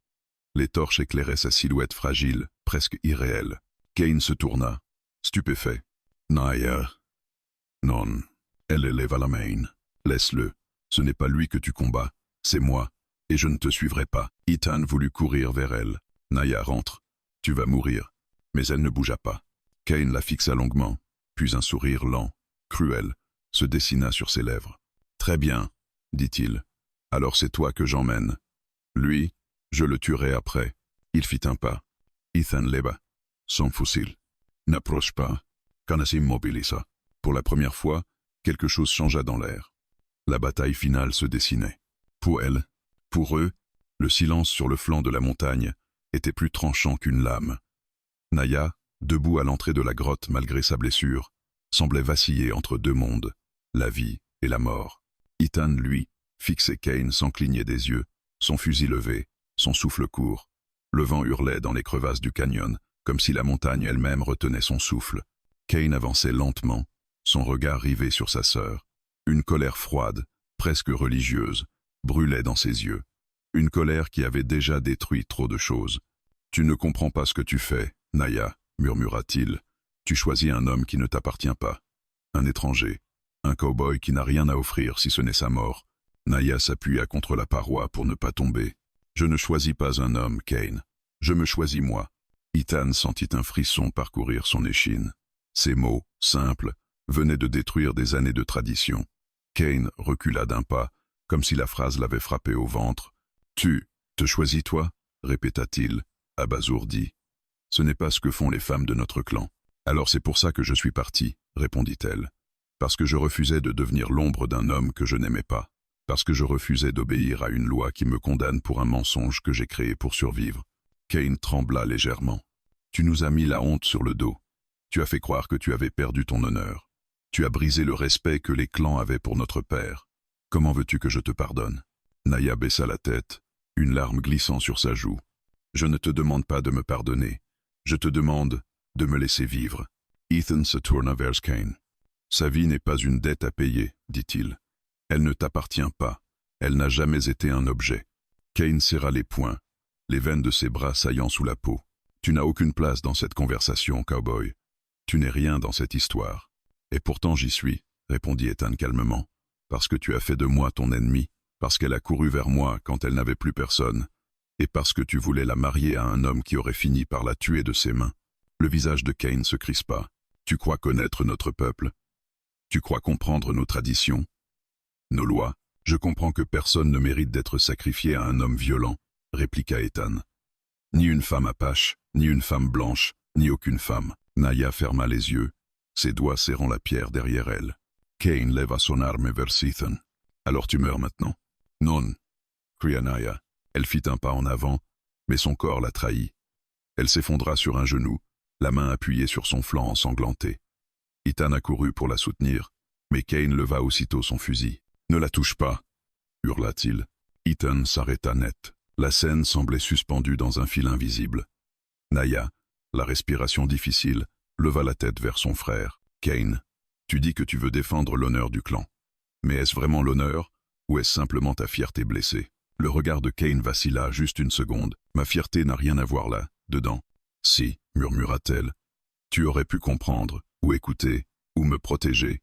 Les torches éclairaient sa silhouette fragile, presque irréelle. Kane se tourna, stupéfait. « Naya !»« Non. » Elle éleva la main. « Laisse-le. Ce n'est pas lui que tu combats, c'est moi, et je ne te suivrai pas. » Ethan voulut courir vers elle. « Naya, rentre. Tu vas mourir. » Mais elle ne bougea pas. Kane la fixa longuement, puis un sourire lent, cruel, se dessina sur ses lèvres. « Très bien, » dit-il. « Alors c'est toi que j'emmène. Lui, je le tuerai après. » Il fit un pas. Ethan leva son fusil. « N'approche pas. » Kana s'immobilisa. Pour la première fois, quelque chose changea dans l'air. La bataille finale se dessinait. Pour elle, pour eux, le silence sur le flanc de la montagne était plus tranchant qu'une lame. Naya, debout à l'entrée de la grotte malgré sa blessure, semblait vaciller entre deux mondes, la vie et la mort. Ethan, lui, fixait Kane sans cligner des yeux, son fusil levé, son souffle court. Le vent hurlait dans les crevasses du canyon, comme si la montagne elle-même retenait son souffle. Kane avançait lentement, son regard rivé sur sa sœur. Une colère froide, presque religieuse, brûlait dans ses yeux. Une colère qui avait déjà détruit trop de choses. « Tu ne comprends pas ce que tu fais, Naya, » murmura-t-il. « Tu choisis un homme qui ne t'appartient pas. Un étranger, un cow-boy qui n'a rien à offrir si ce n'est sa mort. » Naya s'appuya contre la paroi pour ne pas tomber. « Je ne choisis pas un homme, Kane. Je me choisis moi. » Ethan sentit un frisson parcourir son échine. Ces mots, simples, venaient de détruire des années de tradition. Kane recula d'un pas, comme si la phrase l'avait frappé au ventre. « Tu te choisis toi ?» répéta-t-il, abasourdi. « Ce n'est pas ce que font les femmes de notre clan. »« Alors c'est pour ça que je suis parti, » répondit-elle. « Parce que je refusais de devenir l'ombre d'un homme que je n'aimais pas. Parce que je refusais d'obéir à une loi qui me condamne pour un mensonge que j'ai créé pour survivre. » Kane trembla légèrement. « Tu nous as mis la honte sur le dos. Tu as fait croire que tu avais perdu ton honneur. Tu as brisé le respect que les clans avaient pour notre père. Comment veux-tu que je te pardonne ?» Naya baissa la tête, une larme glissant sur sa joue. « Je ne te demande pas de me pardonner. Je te demande de me laisser vivre. » Ethan se tourna vers Kane. « Sa vie n'est pas une dette à payer, dit-il. Elle ne t'appartient pas. Elle n'a jamais été un objet. » Kane serra les poings, les veines de ses bras saillant sous la peau. « Tu n'as aucune place dans cette conversation, cowboy. Tu n'es rien dans cette histoire. Et pourtant j'y suis, » répondit Ethan calmement. « Parce que tu as fait de moi ton ennemi, parce qu'elle a couru vers moi quand elle n'avait plus personne, et parce que tu voulais la marier à un homme qui aurait fini par la tuer de ses mains. » Le visage de Kane se crispa. « Tu crois connaître notre peuple? Tu crois comprendre nos traditions? Nos lois? Je comprends que personne ne mérite d'être sacrifié à un homme violent, » répliqua Ethan. « Ni une femme apache, ni une femme blanche, ni aucune femme. » Naya ferma les yeux, ses doigts serrant la pierre derrière elle. Kane leva son arme vers Ethan. « Alors tu meurs maintenant. »« Non » cria Naya. Elle fit un pas en avant, mais son corps la trahit. Elle s'effondra sur un genou, la main appuyée sur son flanc ensanglanté. Ethan accourut pour la soutenir, mais Kane leva aussitôt son fusil. « Ne la touche pas !» hurla-t-il. Ethan s'arrêta net. La scène semblait suspendue dans un fil invisible. Naya, la respiration difficile, leva la tête vers son frère. « Kane, tu dis que tu veux défendre l'honneur du clan. Mais est-ce vraiment l'honneur, ou est-ce simplement ta fierté blessée ?» Le regard de Kane vacilla juste une seconde. « Ma fierté n'a rien à voir là, dedans. »« Si, » murmura-t-elle. « Tu aurais pu comprendre, ou écouter, ou me protéger.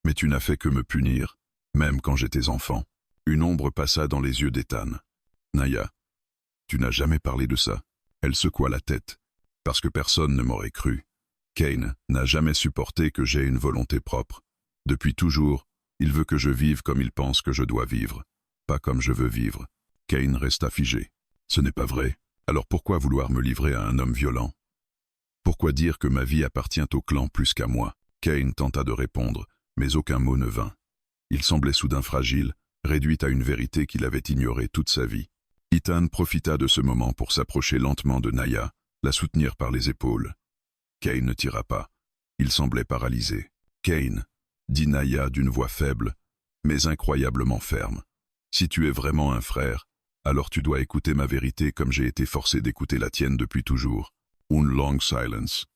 Mais tu n'as fait que me punir, même quand j'étais enfant. » Une ombre passa dans les yeux d'Ethan. « Naya, tu n'as jamais parlé de ça. » Elle secoua la tête. « Parce que personne ne m'aurait cru. Kane n'a jamais supporté que j'aie une volonté propre. Depuis toujours, il veut que je vive comme il pense que je dois vivre, pas comme je veux vivre. » Kane resta figé. « Ce n'est pas vrai. Alors pourquoi vouloir me livrer à un homme violent? Pourquoi dire que ma vie appartient au clan plus qu'à moi ?» Kane tenta de répondre, mais aucun mot ne vint. Il semblait soudain fragile, réduit à une vérité qu'il avait ignorée toute sa vie. Ethan profita de ce moment pour s'approcher lentement de Naya, la soutenir par les épaules. Kane ne tira pas. Il semblait paralysé. « Kane, » dit Naya d'une voix faible, mais incroyablement ferme. « Si tu es vraiment un frère, alors tu dois écouter ma vérité comme j'ai été forcé d'écouter la tienne depuis toujours. » Une longue silence.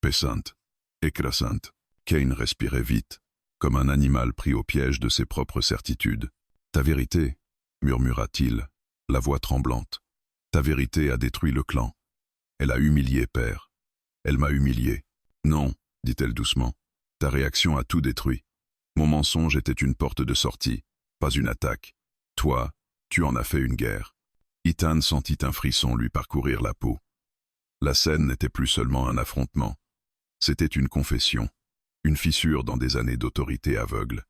Pesante. Écrasante. Kane respirait vite, comme un animal pris au piège de ses propres certitudes. « Ta vérité, » murmura-t-il, la voix tremblante. « Ta vérité a détruit le clan. Elle a humilié Père. Elle m'a humilié. »« Non, » dit-elle doucement. « Ta réaction a tout détruit. Mon mensonge était une porte de sortie, pas une attaque. Toi, tu en as fait une guerre. » Ethan sentit un frisson lui parcourir la peau. La scène n'était plus seulement un affrontement. C'était une confession, une fissure dans des années d'autorité aveugle.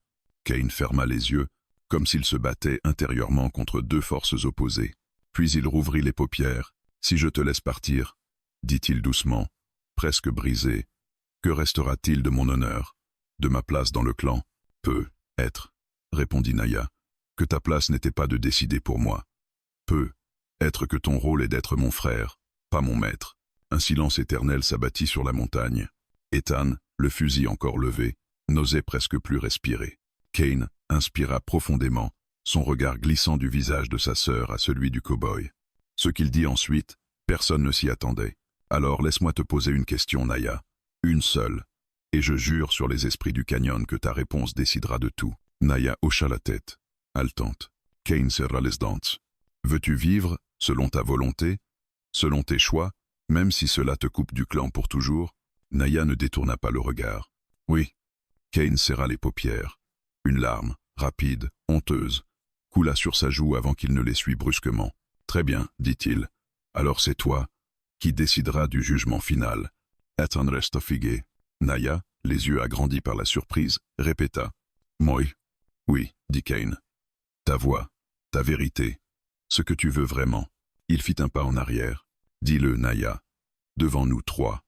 Kane ferma les yeux, comme s'il se battait intérieurement contre deux forces opposées. Puis il rouvrit les paupières. « Si je te laisse partir, » dit-il doucement, presque brisé, « que restera-t-il de mon honneur, de ma place dans le clan ?»« Peut être, » répondit Naya, « que ta place n'était pas de décider pour moi. Peut être que ton rôle est d'être mon frère, pas mon maître. » Un silence éternel s'abattit sur la montagne. Ethan, le fusil encore levé, n'osait presque plus respirer. Kane inspira profondément, son regard glissant du visage de sa sœur à celui du cow-boy. Ce qu'il dit ensuite, personne ne s'y attendait. Alors laisse-moi te poser une question, Naya. Une seule. Et je jure sur les esprits du canyon que ta réponse décidera de tout. Naya hocha la tête, haletante. Kane serra les dents. Veux-tu vivre, selon ta volonté, selon tes choix, même si cela te coupe du clan pour toujours? Naya ne détourna pas le regard. Oui. Kane serra les paupières. Une larme, rapide, honteuse, coula sur sa joue avant qu'il ne l'essuie brusquement. Très bien, dit-il. Alors c'est toi qui décideras du jugement final. Ethan resta figé. Naya, les yeux agrandis par la surprise, répéta. Moi. Oui, dit Kane. Ta voix, ta vérité, ce que tu veux vraiment. Il fit un pas en arrière. Dis-le, Naya, devant nous trois,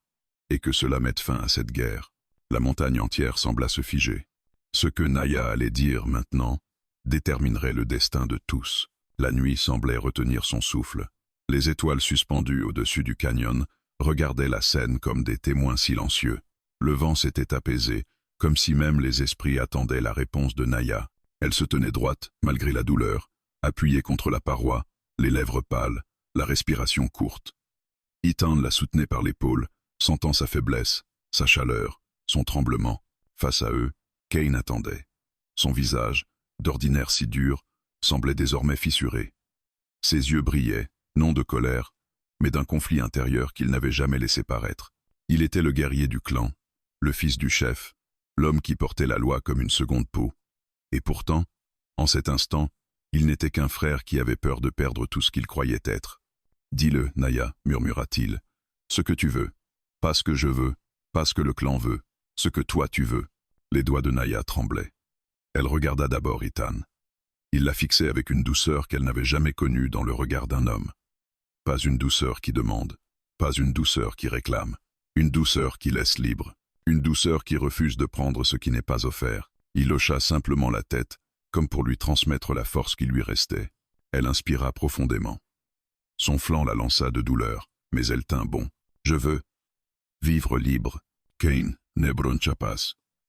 et que cela mette fin à cette guerre. La montagne entière sembla se figer. Ce que Naya allait dire maintenant déterminerait le destin de tous. La nuit semblait retenir son souffle. Les étoiles suspendues au-dessus du canyon regardaient la scène comme des témoins silencieux. Le vent s'était apaisé, comme si même les esprits attendaient la réponse de Naya. Elle se tenait droite, malgré la douleur, appuyée contre la paroi, les lèvres pâles, la respiration courte. Ethan la soutenait par l'épaule, sentant sa faiblesse, sa chaleur, son tremblement. Face à eux, Kane attendait. Son visage, d'ordinaire si dur, semblait désormais fissuré. Ses yeux brillaient, non de colère, mais d'un conflit intérieur qu'il n'avait jamais laissé paraître. Il était le guerrier du clan, le fils du chef, l'homme qui portait la loi comme une seconde peau. Et pourtant, en cet instant, il n'était qu'un frère qui avait peur de perdre tout ce qu'il croyait être. « Dis-le, Naya, murmura-t-il. Ce que tu veux. Pas ce que je veux, pas ce que le clan veut. Ce que toi tu veux. » Les doigts de Naya tremblaient. Elle regarda d'abord Ethan. Il la fixait avec une douceur qu'elle n'avait jamais connue dans le regard d'un homme. Pas une douceur qui demande, pas une douceur qui réclame, une douceur qui laisse libre, une douceur qui refuse de prendre ce qui n'est pas offert. Il hocha simplement la tête, comme pour lui transmettre la force qui lui restait. Elle inspira profondément. Son flanc la lança de douleur, mais elle tint bon. « Je veux vivre libre. Kane, ne broncha pas.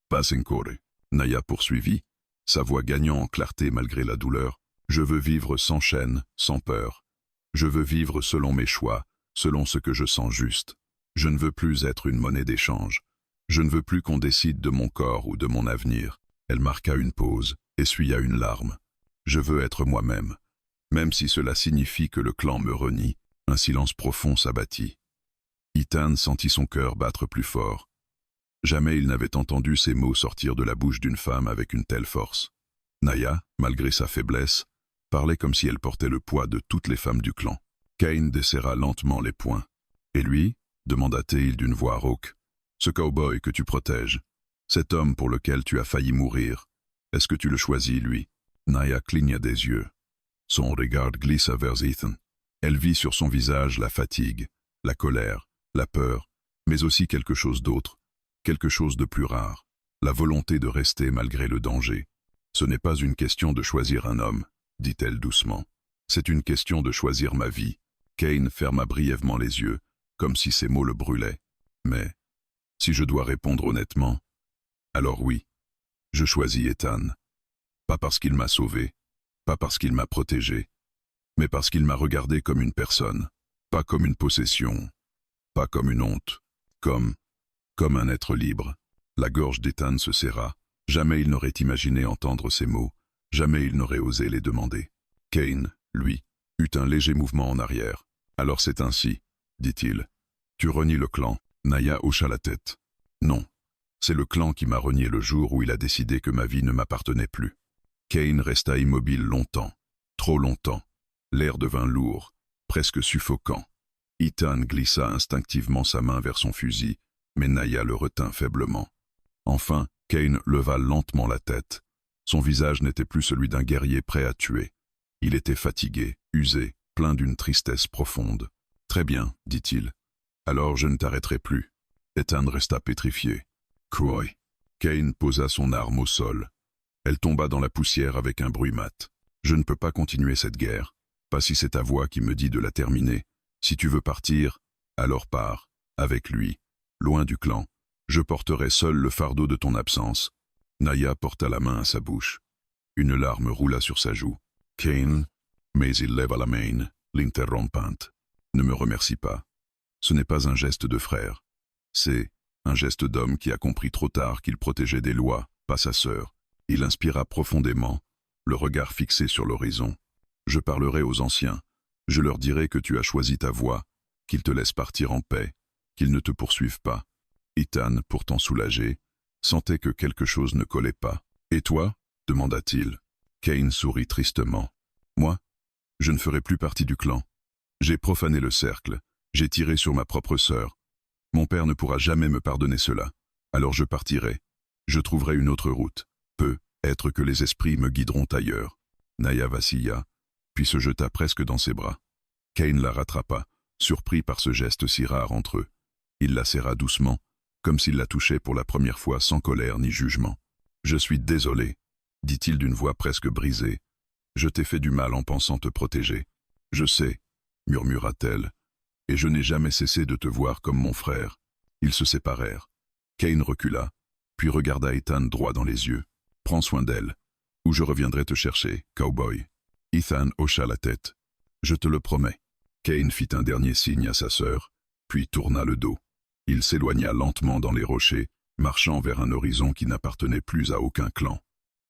Pas encore. » Naya poursuivit, sa voix gagnant en clarté malgré la douleur. « Je veux vivre sans chaîne, sans peur. Je veux vivre selon mes choix, selon ce que je sens juste. Je ne veux plus être une monnaie d'échange. Je ne veux plus qu'on décide de mon corps ou de mon avenir. » Elle marqua une pause, essuya une larme. « Je veux être moi-même. Même si cela signifie que le clan me renie. » Un silence profond s'abattit. Ethan sentit son cœur battre plus fort. Jamais il n'avait entendu ces mots sortir de la bouche d'une femme avec une telle force. Naya, malgré sa faiblesse, parlait comme si elle portait le poids de toutes les femmes du clan. Kane desserra lentement les poings. « Et lui » demanda-t-il d'une voix rauque. « Ce cow-boy que tu protèges, cet homme pour lequel tu as failli mourir, est-ce que tu le choisis, lui ?» Naya cligna des yeux. Son regard glissa vers Ethan. Elle vit sur son visage la fatigue, la colère, la peur, mais aussi quelque chose d'autre, quelque chose de plus rare, la volonté de rester malgré le danger. « Ce n'est pas une question de choisir un homme, » dit-elle doucement. « C'est une question de choisir ma vie. » Kane ferma brièvement les yeux, comme si ces mots le brûlaient. « Mais, si je dois répondre honnêtement, alors oui, je choisis Ethan. Pas parce qu'il m'a sauvé, pas parce qu'il m'a protégé, mais parce qu'il m'a regardé comme une personne, pas comme une possession, pas comme une honte, comme un être libre. » La gorge d'Ethan se serra. Jamais il n'aurait imaginé entendre ces mots, jamais il n'aurait osé les demander. Kane, lui, eut un léger mouvement en arrière. « Alors c'est ainsi, » dit-il. « Tu renies le clan. » Naya hocha la tête. « Non, c'est le clan qui m'a renié le jour où il a décidé que ma vie ne m'appartenait plus. » Kane resta immobile longtemps, trop longtemps. L'air devint lourd, presque suffocant. Ethan glissa instinctivement sa main vers son fusil, mais Naya le retint faiblement. Enfin, Kane leva lentement la tête. Son visage n'était plus celui d'un guerrier prêt à tuer. Il était fatigué, usé, plein d'une tristesse profonde. « Très bien, dit-il. Alors je ne t'arrêterai plus. » Ethan resta pétrifié. « Croy. » Kane posa son arme au sol. Elle tomba dans la poussière avec un bruit mat. « Je ne peux pas continuer cette guerre. Pas si c'est ta voix qui me dit de la terminer. Si tu veux partir, alors pars, avec lui, loin du clan. Je porterai seul le fardeau de ton absence. » Naya porta la main à sa bouche. Une larme roula sur sa joue. « Kane » mais il leva la main. l'interrompante. Ne me remercie pas. Ce n'est pas un geste de frère. C'est un geste d'homme qui a compris trop tard qu'il protégeait des lois, pas sa sœur. Il inspira profondément, le regard fixé sur l'horizon. Je parlerai aux anciens. Je leur dirai que tu as choisi ta voie, qu'ils te laissent partir en paix, qu'ils ne te poursuivent pas. Ethan, pourtant soulagé, sentait que quelque chose ne collait pas. « Et toi » demanda-t-il. Kane sourit tristement. « Moi, je ne ferai plus partie du clan. J'ai profané le cercle, j'ai tiré sur ma propre sœur. Mon père ne pourra jamais me pardonner cela. Alors je partirai. Je trouverai une autre route. Peut-être que les esprits me guideront ailleurs. » Naya vacilla, puis se jeta presque dans ses bras. Kane la rattrapa, surpris par ce geste si rare entre eux. Il la serra doucement, comme s'il la touchait pour la première fois sans colère ni jugement. « Je suis désolé, » dit-il d'une voix presque brisée. « Je t'ai fait du mal en pensant te protéger. Je sais, » murmura-t-elle, « et je n'ai jamais cessé de te voir comme mon frère. » Ils se séparèrent. Kane recula, puis regarda Ethan droit dans les yeux. « Prends soin d'elle, ou je reviendrai te chercher, cowboy. » Ethan hocha la tête. « Je te le promets. » Kane fit un dernier signe à sa sœur, puis tourna le dos. Il s'éloigna lentement dans les rochers, marchant vers un horizon qui n'appartenait plus à aucun clan.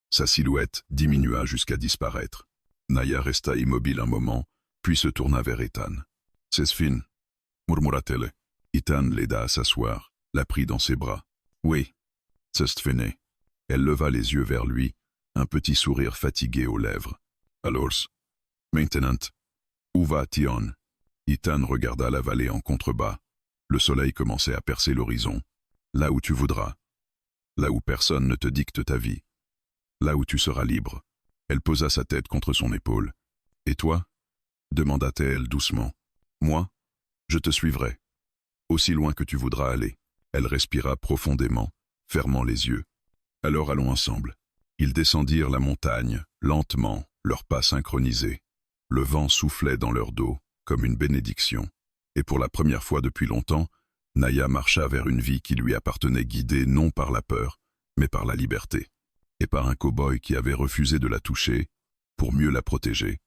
Sa silhouette diminua jusqu'à disparaître. Naya resta immobile un moment, puis se tourna vers Ethan. « C'est fin, » murmura-t-elle. Ethan l'aida à s'asseoir, la prit dans ses bras. « Oui, c'est fini. » Elle leva les yeux vers lui, un petit sourire fatigué aux lèvres. « Alors, maintenant, où va-t-on » Ethan regarda la vallée en contrebas. Le soleil commençait à percer l'horizon. « Là où tu voudras. Là où personne ne te dicte ta vie. Là où tu seras libre. » Elle posa sa tête contre son épaule. « Et toi » demanda-t-elle doucement. « Moi, je te suivrai. Aussi loin que tu voudras aller. » Elle respira profondément, fermant les yeux. « Alors allons ensemble. » Ils descendirent la montagne, lentement, leurs pas synchronisés. Le vent soufflait dans leur dos, comme une bénédiction. Et pour la première fois depuis longtemps, Naya marcha vers une vie qui lui appartenait guidée non par la peur, mais par la liberté. Et par un cow-boy qui avait refusé de la toucher, pour mieux la protéger.